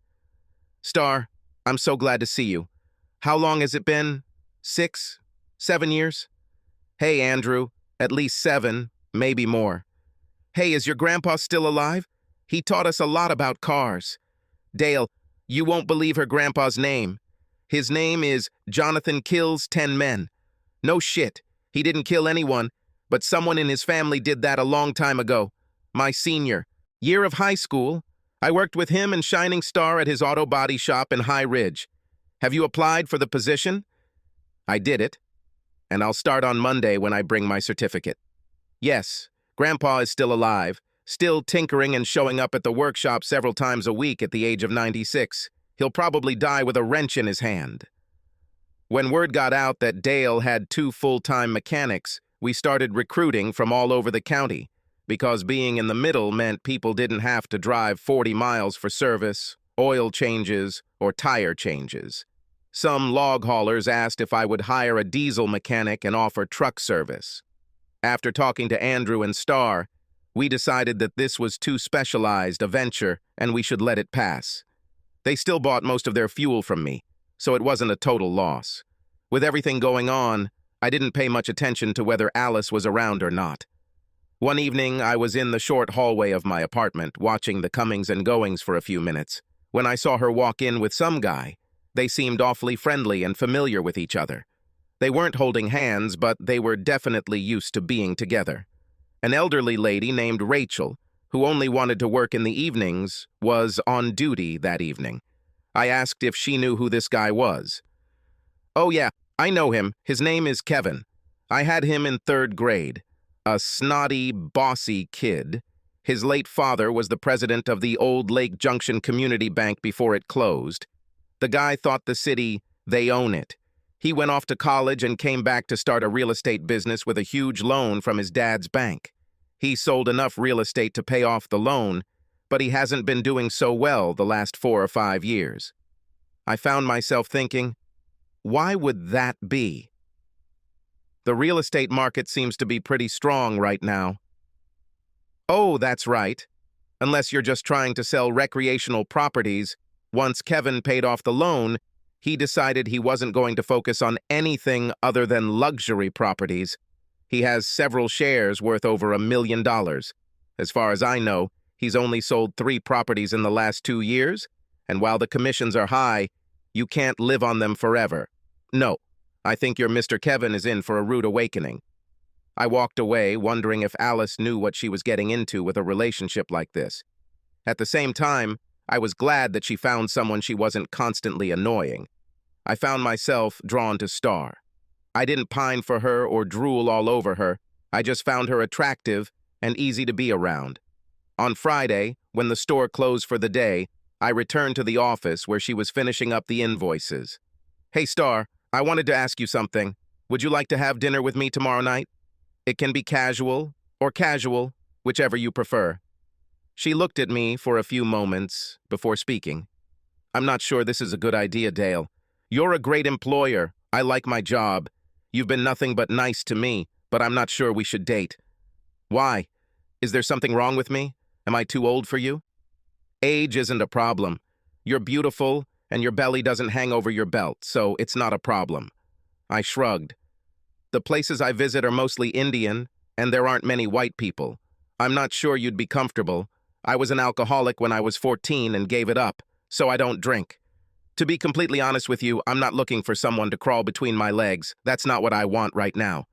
Speaker 1: "Star, I'm so glad to see you. How long has it been? 6? 7 years?" "Hey, Andrew, at least 7, maybe more." "Hey, is your grandpa still alive? He taught us a lot about cars." "Dale, you won't believe her grandpa's name. His name is Jonathan Kills 10 Men. No shit, he didn't kill anyone, but someone in his family did that a long time ago. My senior year of high school, I worked with him and Shining Star at his auto body shop in High Ridge. Have you applied for the position?" "I did it, and I'll start on Monday when I bring my certificate." "Yes, Grandpa is still alive, still tinkering and showing up at the workshop several times a week at the age of 96. He'll probably die with a wrench in his hand." When word got out that Dale had 2 full-time mechanics, we started recruiting from all over the county, because being in the middle meant people didn't have to drive 40 miles for service, oil changes, or tire changes. Some log haulers asked if I would hire a diesel mechanic and offer truck service. After talking to Andrew and Star, we decided that this was too specialized a venture and we should let it pass. They still bought most of their fuel from me, so it wasn't a total loss. With everything going on, I didn't pay much attention to whether Alice was around or not. One evening, I was in the short hallway of my apartment, watching the comings and goings for a few minutes, when I saw her walk in with some guy. They seemed awfully friendly and familiar with each other. They weren't holding hands, but they were definitely used to being together. An elderly lady named Rachel, who only wanted to work in the evenings, was on duty that evening. I asked if she knew who this guy was. "Oh yeah, I know him. His name is Kevin. I had him in 3rd grade. A snotty, bossy kid. His late father was the president of the old Lake Junction Community Bank before it closed. The guy thought the city, they own it. He went off to college and came back to start a real estate business with a huge loan from his dad's bank. He sold enough real estate to pay off the loan, but he hasn't been doing so well the last 4 or 5 years. I found myself thinking, why would that be? The real estate market seems to be pretty strong right now. Oh, that's right. Unless you're just trying to sell recreational properties, once Kevin paid off the loan, he decided he wasn't going to focus on anything other than luxury properties. He has several shares worth over $1 million. As far as I know, he's only sold 3 properties in the last 2 years, and while the commissions are high, you can't live on them forever. No, I think your Mr. Kevin is in for a rude awakening. I walked away, wondering if Alice knew what she was getting into with a relationship like this. At the same time, I was glad that she found someone she wasn't constantly annoying. I found myself drawn to Star. I didn't pine for her or drool all over her. I just found her attractive and easy to be around. On Friday, when the store closed for the day, I returned to the office where she was finishing up the invoices. "Hey, Star, I wanted to ask you something. Would you like to have dinner with me tomorrow night? It can be casual or casual, whichever you prefer." She looked at me for a few moments before speaking. "I'm not sure this is a good idea, Dale. You're a great employer. I like my job. You've been nothing but nice to me, but I'm not sure we should date." "Why? Is there something wrong with me? Am I too old for you?" "Age isn't a problem. You're beautiful, and your belly doesn't hang over your belt, so it's not a problem." I shrugged. The places I visit are mostly Indian, and there aren't many white people. I'm not sure you'd be comfortable. I was an alcoholic when I was 14 and gave it up, so I don't drink. To be completely honest with you, I'm not looking for someone to crawl between my legs. That's not what I want right now.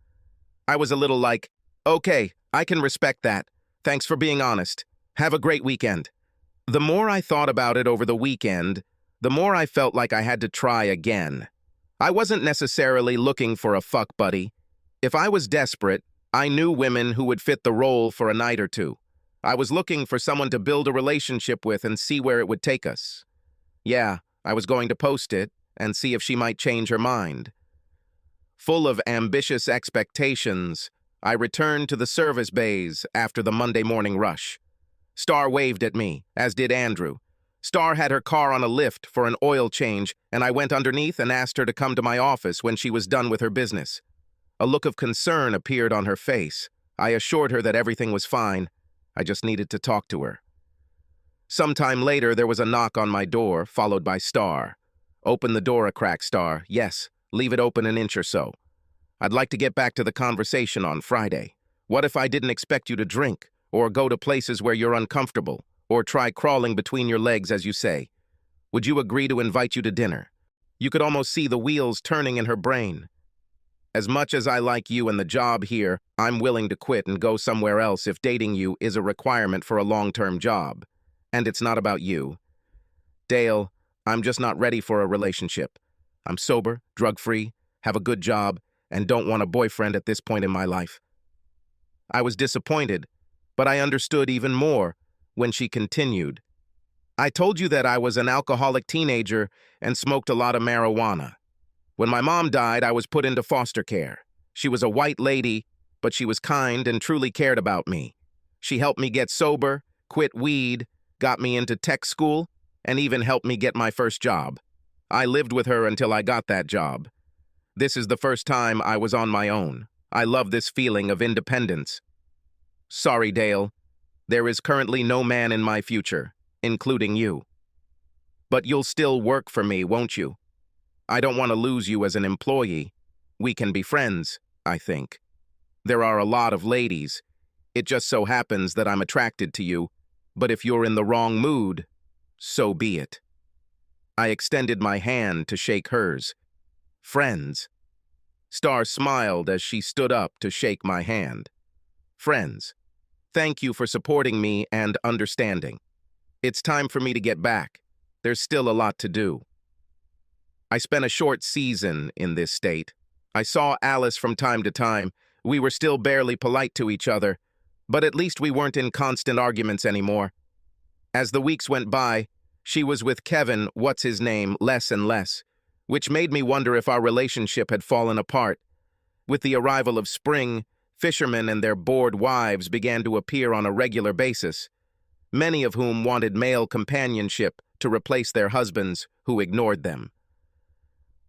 Speaker 1: I was a little like, okay, I can respect that. Thanks for being honest. Have a great weekend. The more I thought about it over the weekend, the more I felt like I had to try again. I wasn't necessarily looking for a fuck buddy. If I was desperate, I knew women who would fit the role for a night or two. I was looking for someone to build a relationship with and see where it would take us. Yeah, I was going to post it and see if she might change her mind. Full of ambitious expectations, I returned to the service bays after the Monday morning rush. Star waved at me, as did Andrew. Star had her car on a lift for an oil change, and I went underneath and asked her to come to my office when she was done with her business. A look of concern appeared on her face. I assured her that everything was fine. I just needed to talk to her. Sometime later, there was a knock on my door, followed by Star. Open the door a crack, Star. Yes, leave it open an inch or so. I'd like to get back to the conversation on Friday. What if I didn't expect you to drink, or go to places where you're uncomfortable, or try crawling between your legs, as you say? Would you agree to invite you to dinner? You could almost see the wheels turning in her brain. As much as I like you and the job here, I'm willing to quit and go somewhere else if dating you is a requirement for a long-term job. And it's not about you. Dale, I'm just not ready for a relationship. I'm sober, drug-free, have a good job, and don't want a boyfriend at this point in my life. I was disappointed, but I understood even more when she continued. I told you that I was an alcoholic teenager and smoked a lot of marijuana. When my mom died, I was put into foster care. She was a white lady, but she was kind and truly cared about me. She helped me get sober, quit weed, got me into tech school, and even helped me get my first job. I lived with her until I got that job. This is the first time I was on my own. I love this feeling of independence. Sorry, Dale. There is currently no man in my future, including you. But you'll still work for me, won't you? I don't want to lose you as an employee. We can be friends, I think. There are a lot of ladies. It just so happens that I'm attracted to you, but if you're in the wrong mood, so be it. I extended my hand to shake hers. Friends. Star smiled as she stood up to shake my hand. Friends. Thank you for supporting me and understanding. It's time for me to get back. There's still a lot to do. I spent a short season in this state. I saw Alice from time to time. We were still barely polite to each other, but at least we weren't in constant arguments anymore. As the weeks went by, she was with Kevin, what's-his-name, less and less, which made me wonder if our relationship had fallen apart. With the arrival of spring, fishermen and their bored wives began to appear on a regular basis, many of whom wanted male companionship to replace their husbands who ignored them.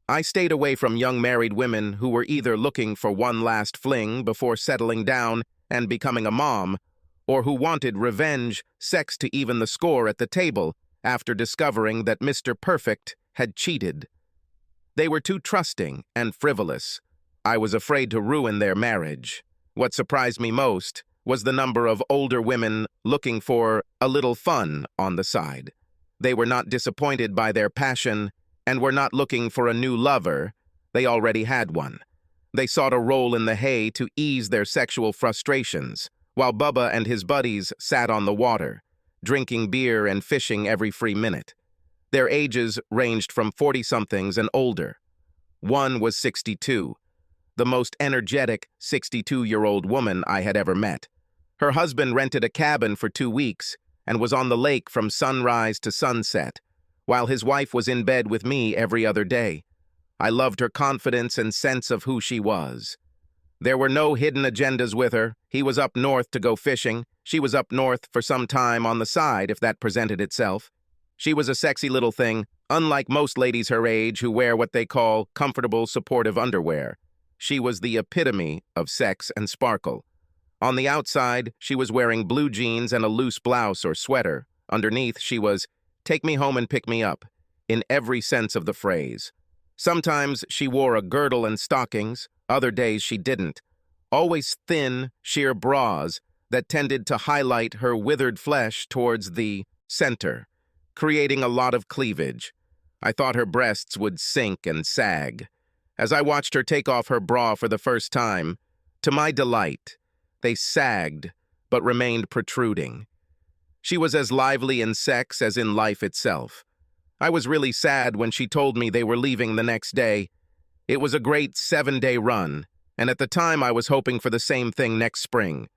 Speaker 1: I stayed away from young married women who were either looking for one last fling before settling down and becoming a mom, or who wanted revenge, sex to even the score at the table after discovering that Mr. Perfect had cheated. They were too trusting and frivolous. I was afraid to ruin their marriage. What surprised me most was the number of older women looking for a little fun on the side. They were not disappointed by their passion and were not looking for a new lover. They already had one. They sought a roll in the hay to ease their sexual frustrations, while Bubba and his buddies sat on the water, drinking beer and fishing every free minute. Their ages ranged from 40-somethings and older. One was 62, the most energetic 62-year-old woman I had ever met. Her husband rented a cabin for 2 weeks and was on the lake from sunrise to sunset, while his wife was in bed with me every other day. I loved her confidence and sense of who she was. There were no hidden agendas with her. He was up north to go fishing. She was up north for some time on the side if that presented itself. She was a sexy little thing, unlike most ladies her age who wear what they call comfortable, supportive underwear. She was the epitome of sex and sparkle. On the outside, she was wearing blue jeans and a loose blouse or sweater. Underneath, she was, "Take me home and pick me up," in every sense of the phrase. Sometimes she wore a girdle and stockings, other days she didn't. Always thin, sheer bras that tended to highlight her withered flesh towards the center, creating a lot of cleavage. I thought her breasts would sink and sag. As I watched her take off her bra for the first time, to my delight, they sagged but remained protruding. She was as lively in sex as in life itself. I was really sad when she told me they were leaving the next day. It was a great 7-day run, and at the time I was hoping for the same thing next spring.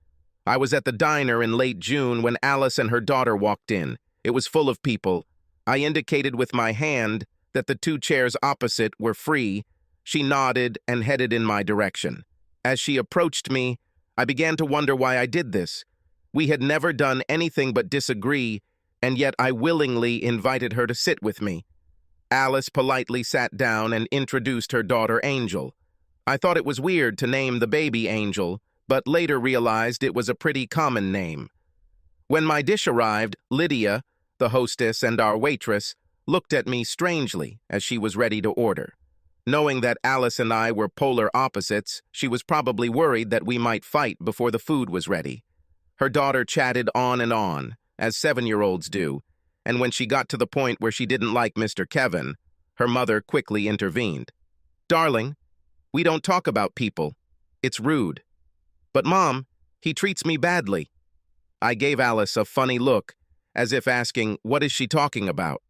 Speaker 1: I was at the diner in late June when Alice and her daughter walked in. It was full of people. I indicated with my hand that the 2 chairs opposite were free. She nodded and headed in my direction. As she approached me, I began to wonder why I did this. We had never done anything but disagree, and yet I willingly invited her to sit with me. Alice politely sat down and introduced her daughter Angel. I thought it was weird to name the baby Angel, but later realized it was a pretty common name. When my dish arrived, Lydia, the hostess and our waitress, looked at me strangely as she was ready to order. Knowing that Alice and I were polar opposites, she was probably worried that we might fight before the food was ready. Her daughter chatted on, as 7-year-olds do, and when she got to the point where she didn't like Mr. Kevin, her mother quickly intervened. "Darling, we don't talk about people. It's rude." "But Mom, he treats me badly." I gave Alice a funny look, as if asking, what is she talking about?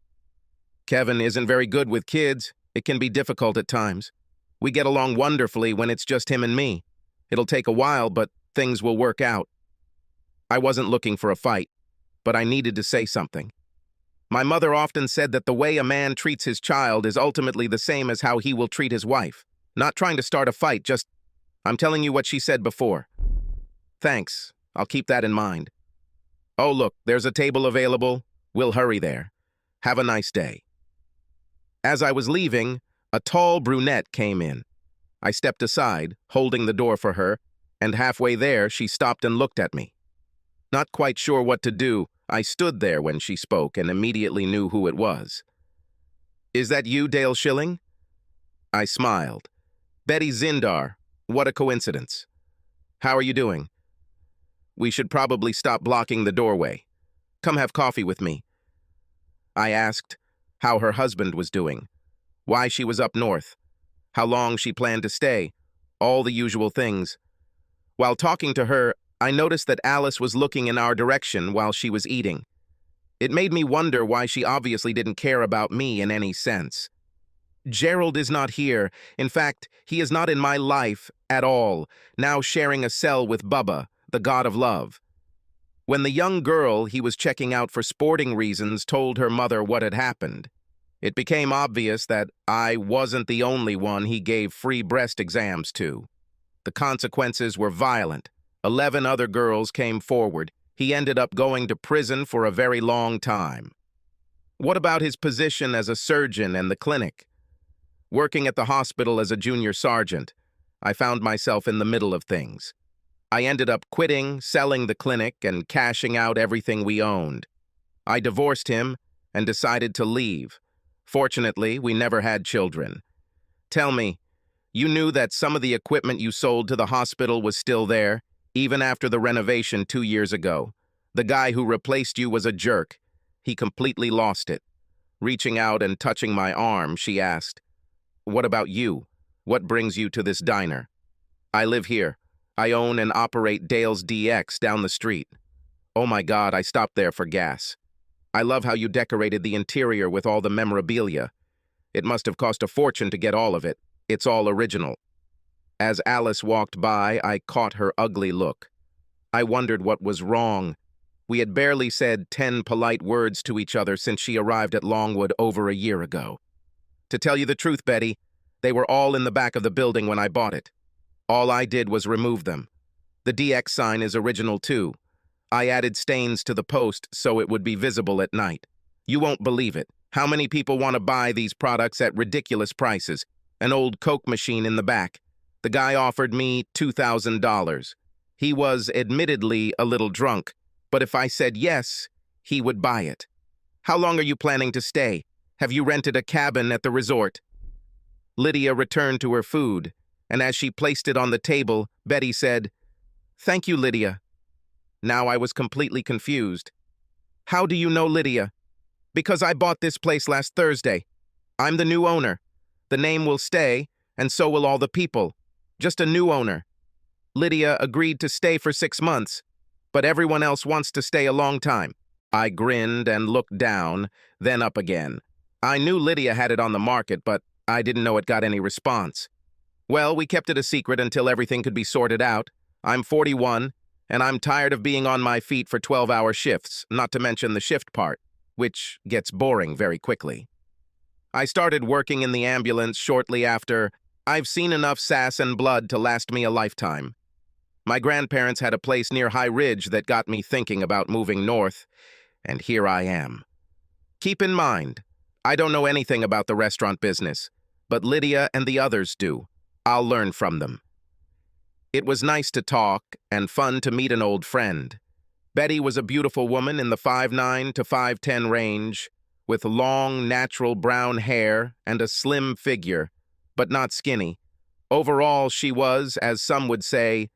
Speaker 1: "Kevin isn't very good with kids. It can be difficult at times. We get along wonderfully when it's just him and me. It'll take a while, but things will work out." I wasn't looking for a fight, but I needed to say something. My mother often said that the way a man treats his child is ultimately the same as how he will treat his wife. Not trying to start a fight, just, I'm telling you what she said before. "Thanks, I'll keep that in mind." "Oh, look, there's a table available. We'll hurry there. Have a nice day." As I was leaving, a tall brunette came in. I stepped aside, holding the door for her, and halfway there she stopped and looked at me. Not quite sure what to do, I stood there when she spoke and immediately knew who it was. "Is that you, Dale Schilling?" I smiled. "Betty Zindar, what a coincidence. How are you doing? We should probably stop blocking the doorway. Come have coffee with me." I asked how her husband was doing, why she was up north, how long she planned to stay, all the usual things. While talking to her, I noticed that Alice was looking in our direction while she was eating. It made me wonder why she obviously didn't care about me in any sense. Gerald is not here. In fact, he is not in my life at all, now sharing a cell with Bubba, the god of love. When the young girl he was checking out for sporting reasons told her mother what had happened, it became obvious that I wasn't the only one he gave free breast exams to. The consequences were violent. 11 other girls came forward. He ended up going to prison for a very long time. What about his position as a surgeon and the clinic? Working at the hospital as a junior sergeant, I found myself in the middle of things. I ended up quitting, selling the clinic, and cashing out everything we owned. I divorced him and decided to leave. Fortunately, we never had children. Tell me, you knew that some of the equipment you sold to the hospital was still there, even after the renovation 2 years ago. The guy who replaced you was a jerk. He completely lost it. Reaching out and touching my arm, she asked, "What about you? What brings you to this diner?" "I live here. I own and operate Dale's DX down the street." "Oh my God," I stopped there for gas. "I love how you decorated the interior with all the memorabilia. It must have cost a fortune to get all of it. It's all original." As Alice walked by, I caught her ugly look. I wondered what was wrong. We had barely said 10 polite words to each other since she arrived at Longwood over a year ago. To tell you the truth, Betty, they were all in the back of the building when I bought it. All I did was remove them. The DX sign is original too. I added stains to the post so it would be visible at night. You won't believe it. How many people want to buy these products at ridiculous prices? An old Coke machine in the back. The guy offered me $2,000. He was admittedly a little drunk, but if I said yes, he would buy it. How long are you planning to stay? Have you rented a cabin at the resort? Lydia returned to her food, and as she placed it on the table, Betty said, "Thank you, Lydia." Now I was completely confused. "How do you know Lydia?" "Because I bought this place last Thursday. I'm the new owner. The name will stay, and so will all the people. Just a new owner." Lydia agreed to stay for 6 months, but everyone else wants to stay a long time. I grinned and looked down, then up again. I knew Lydia had it on the market, but I didn't know it got any response. Well, we kept it a secret until everything could be sorted out. I'm 41, and I'm tired of being on my feet for 12-hour shifts, not to mention the shift part, which gets boring very quickly. I started working in the ambulance shortly after. I've seen enough sass and blood to last me a lifetime. My grandparents had a place near High Ridge that got me thinking about moving north, and here I am. Keep in mind, I don't know anything about the restaurant business, but Lydia and the others do. I'll learn from them. It was nice to talk and fun to meet an old friend. Betty was a beautiful woman in the 5'9" to 5'10" range, with long, natural brown hair and a slim figure, but not skinny. Overall, she was, as some would say,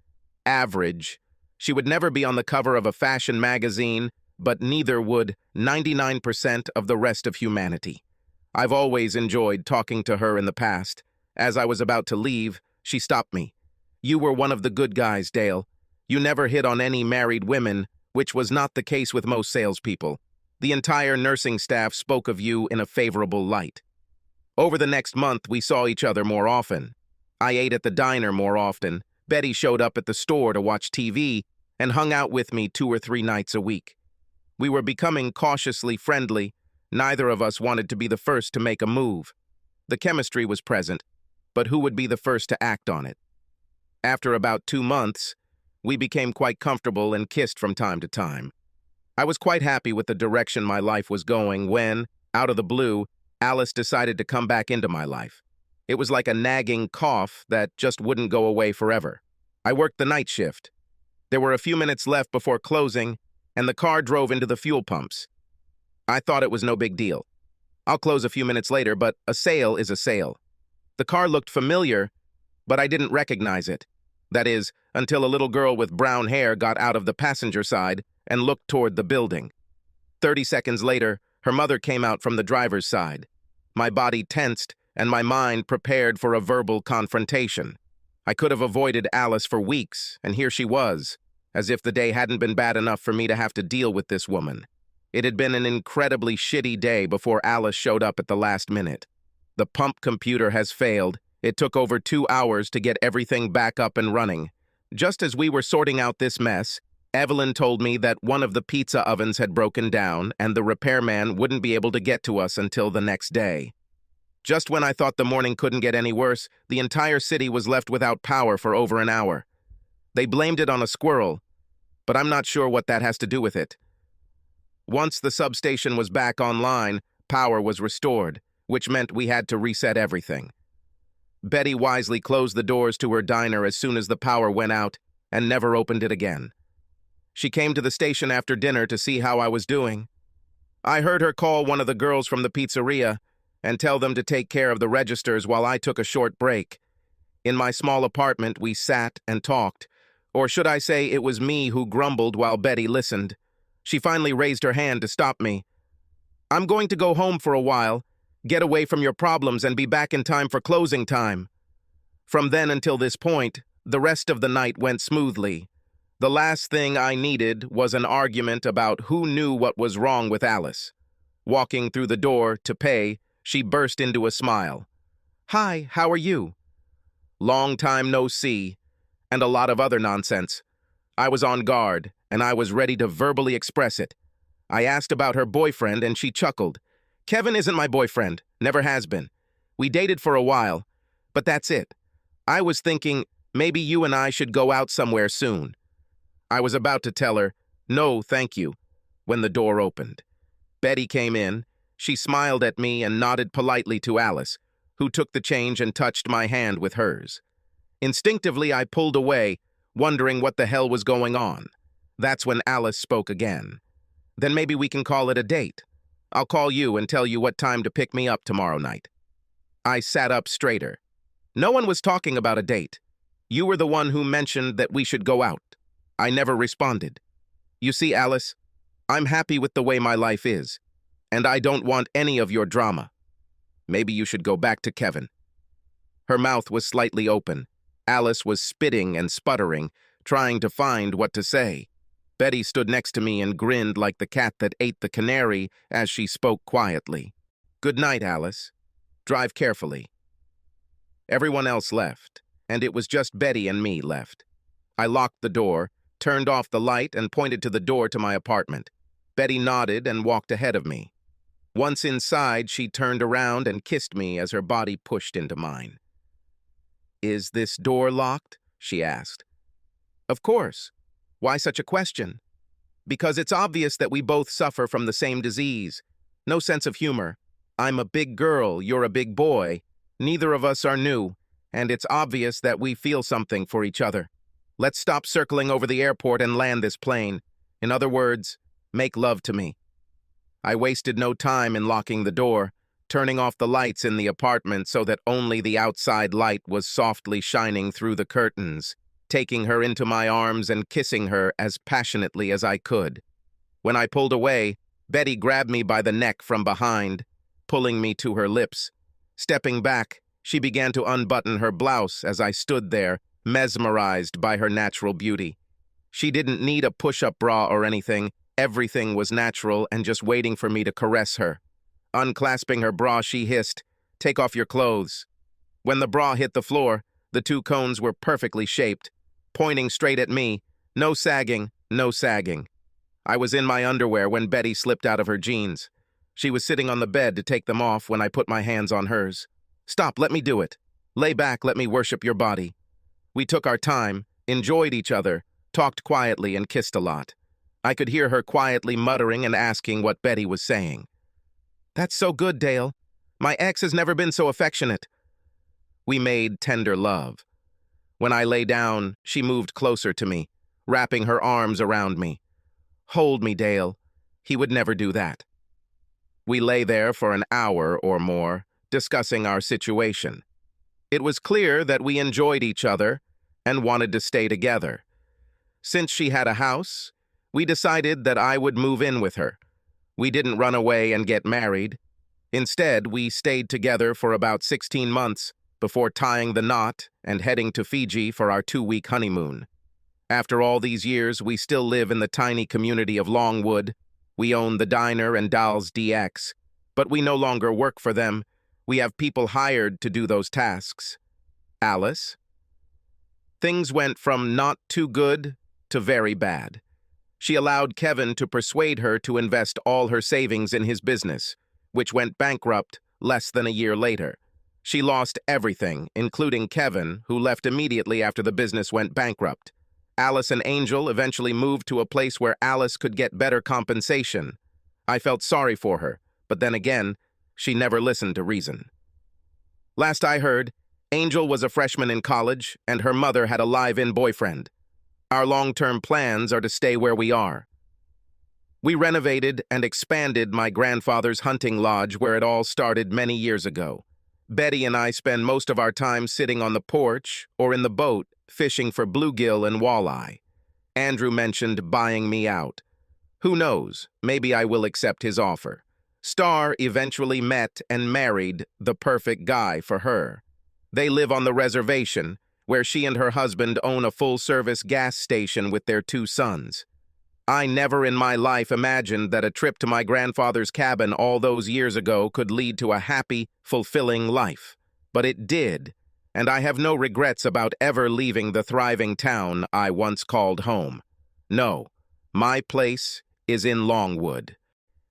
Speaker 1: average. She would never be on the cover of a fashion magazine, but neither would 99% of the rest of humanity. I've always enjoyed talking to her in the past. As I was about to leave, she stopped me. "You were one of the good guys, Dale. You never hit on any married women, which was not the case with most salespeople. The entire nursing staff spoke of you in a favorable light." Over the next month, we saw each other more often. I ate at the diner more often. Betty showed up at the store to watch TV and hung out with me 2 or 3 nights a week. We were becoming cautiously friendly. Neither of us wanted to be the first to make a move. The chemistry was present, but who would be the first to act on it? After about 2 months, we became quite comfortable and kissed from time to time. I was quite happy with the direction my life was going when, out of the blue, Alice decided to come back into my life. It was like a nagging cough that just wouldn't go away forever. I worked the night shift. There were a few minutes left before closing, and the car drove into the fuel pumps. I thought it was no big deal. I'll close a few minutes later, but a sale is a sale. The car looked familiar, but I didn't recognize it. That is, until a little girl with brown hair got out of the passenger side and looked toward the building. 30 seconds later, her mother came out from the driver's side. My body tensed, and my mind prepared for a verbal confrontation. I could have avoided Alice for weeks, and here she was, as if the day hadn't been bad enough for me to have to deal with this woman. It had been an incredibly shitty day before Alice showed up at the last minute. The pump computer has failed. It took over 2 hours to get everything back up and running. Just as we were sorting out this mess, Evelyn told me that one of the pizza ovens had broken down and the repairman wouldn't be able to get to us until the next day. Just when I thought the morning couldn't get any worse, the entire city was left without power for over an hour. They blamed it on a squirrel, but I'm not sure what that has to do with it. Once the substation was back online, power was restored, which meant we had to reset everything. Betty wisely closed the doors to her diner as soon as the power went out and never opened it again. She came to the station after dinner to see how I was doing. I heard her call one of the girls from the pizzeria and tell them to take care of the registers while I took a short break. In my small apartment, we sat and talked, or should I say it was me who grumbled while Betty listened. She finally raised her hand to stop me. "I'm going to go home for a while, get away from your problems and be back in time for closing time." From then until this point, the rest of the night went smoothly. The last thing I needed was an argument about who knew what was wrong with Alice. Walking through the door to pay, she burst into a smile. "Hi, how are you?" "Long time no see," and a lot of other nonsense. I was on guard, and I was ready to verbally express it. I asked about her boyfriend, and she chuckled. "Kevin isn't my boyfriend, never has been. We dated for a while, but that's it. I was thinking maybe you and I should go out somewhere soon." I was about to tell her, "No, thank you," when the door opened. Betty came in. She smiled at me and nodded politely to Alice, who took the change and touched my hand with hers. Instinctively, I pulled away, wondering what the hell was going on. That's when Alice spoke again. "Then maybe we can call it a date. I'll call you and tell you what time to pick me up tomorrow night." I sat up straighter. No one was talking about a date. You were the one who mentioned that we should go out. I never responded. You see, Alice, I'm happy with the way my life is, and I don't want any of your drama. Maybe you should go back to Kevin. Her mouth was slightly open. Alice was spitting and sputtering, trying to find what to say. Betty stood next to me and grinned like the cat that ate the canary as she spoke quietly. Good night, Alice. Drive carefully. Everyone else left, and it was just Betty and me left. I locked the door, turned off the light, and pointed to the door to my apartment. Betty nodded and walked ahead of me. Once inside, she turned around and kissed me as her body pushed into mine. Is this door locked? She asked. Of course. Why such a question? Because it's obvious that we both suffer from the same disease. No sense of humor. I'm a big girl, you're a big boy. Neither of us are new, and it's obvious that we feel something for each other. Let's stop circling over the airport and land this plane. In other words, make love to me. I wasted no time in locking the door, turning off the lights in the apartment so that only the outside light was softly shining through the curtains, taking her into my arms and kissing her as passionately as I could. When I pulled away, Betty grabbed me by the neck from behind, pulling me to her lips. Stepping back, she began to unbutton her blouse as I stood there, mesmerized by her natural beauty. She didn't need a push-up bra or anything. Everything was natural and just waiting for me to caress her. Unclasping her bra, she hissed, "Take off your clothes." When the bra hit the floor, the two cones were perfectly shaped, pointing straight at me. No sagging, no sagging. I was in my underwear when Betty slipped out of her jeans. She was sitting on the bed to take them off when I put my hands on hers. "Stop, let me do it. Lay back, let me worship your body." We took our time, enjoyed each other, talked quietly, and kissed a lot. I could hear her quietly muttering and asking what Betty was saying. "That's so good, Dale. My ex has never been so affectionate." We made tender love. When I lay down, she moved closer to me, wrapping her arms around me. "Hold me, Dale." He would never do that. We lay there for an hour or more, discussing our situation. It was clear that we enjoyed each other and wanted to stay together. Since she had a house, we decided that I would move in with her. We didn't run away and get married. Instead, we stayed together for about 16 months before tying the knot and heading to Fiji for our 2-week honeymoon. After all these years, we still live in the tiny community of Longwood. We own the diner and Dolls DX, but we no longer work for them. We have people hired to do those tasks. Alice? Things went from not too good to very bad. She allowed Kevin to persuade her to invest all her savings in his business, which went bankrupt less than a year later. She lost everything, including Kevin, who left immediately after the business went bankrupt. Alice and Angel eventually moved to a place where Alice could get better compensation. I felt sorry for her, but then again, she never listened to reason. Last I heard, Angel was a freshman in college, and her mother had a live-in boyfriend. Our long-term plans are to stay where we are. We renovated and expanded my grandfather's hunting lodge where it all started many years ago. Betty and I spend most of our time sitting on the porch or in the boat fishing for bluegill and walleye. Andrew mentioned buying me out. Who knows, maybe I will accept his offer. Star eventually met and married the perfect guy for her. They live on the reservation, where she and her husband own a full-service gas station with their 2 sons. I never in my life imagined that a trip to my grandfather's cabin all those years ago could lead to a happy, fulfilling life. But it did, and I have no regrets about ever leaving the thriving town I once called home. No, my place is in Longwood.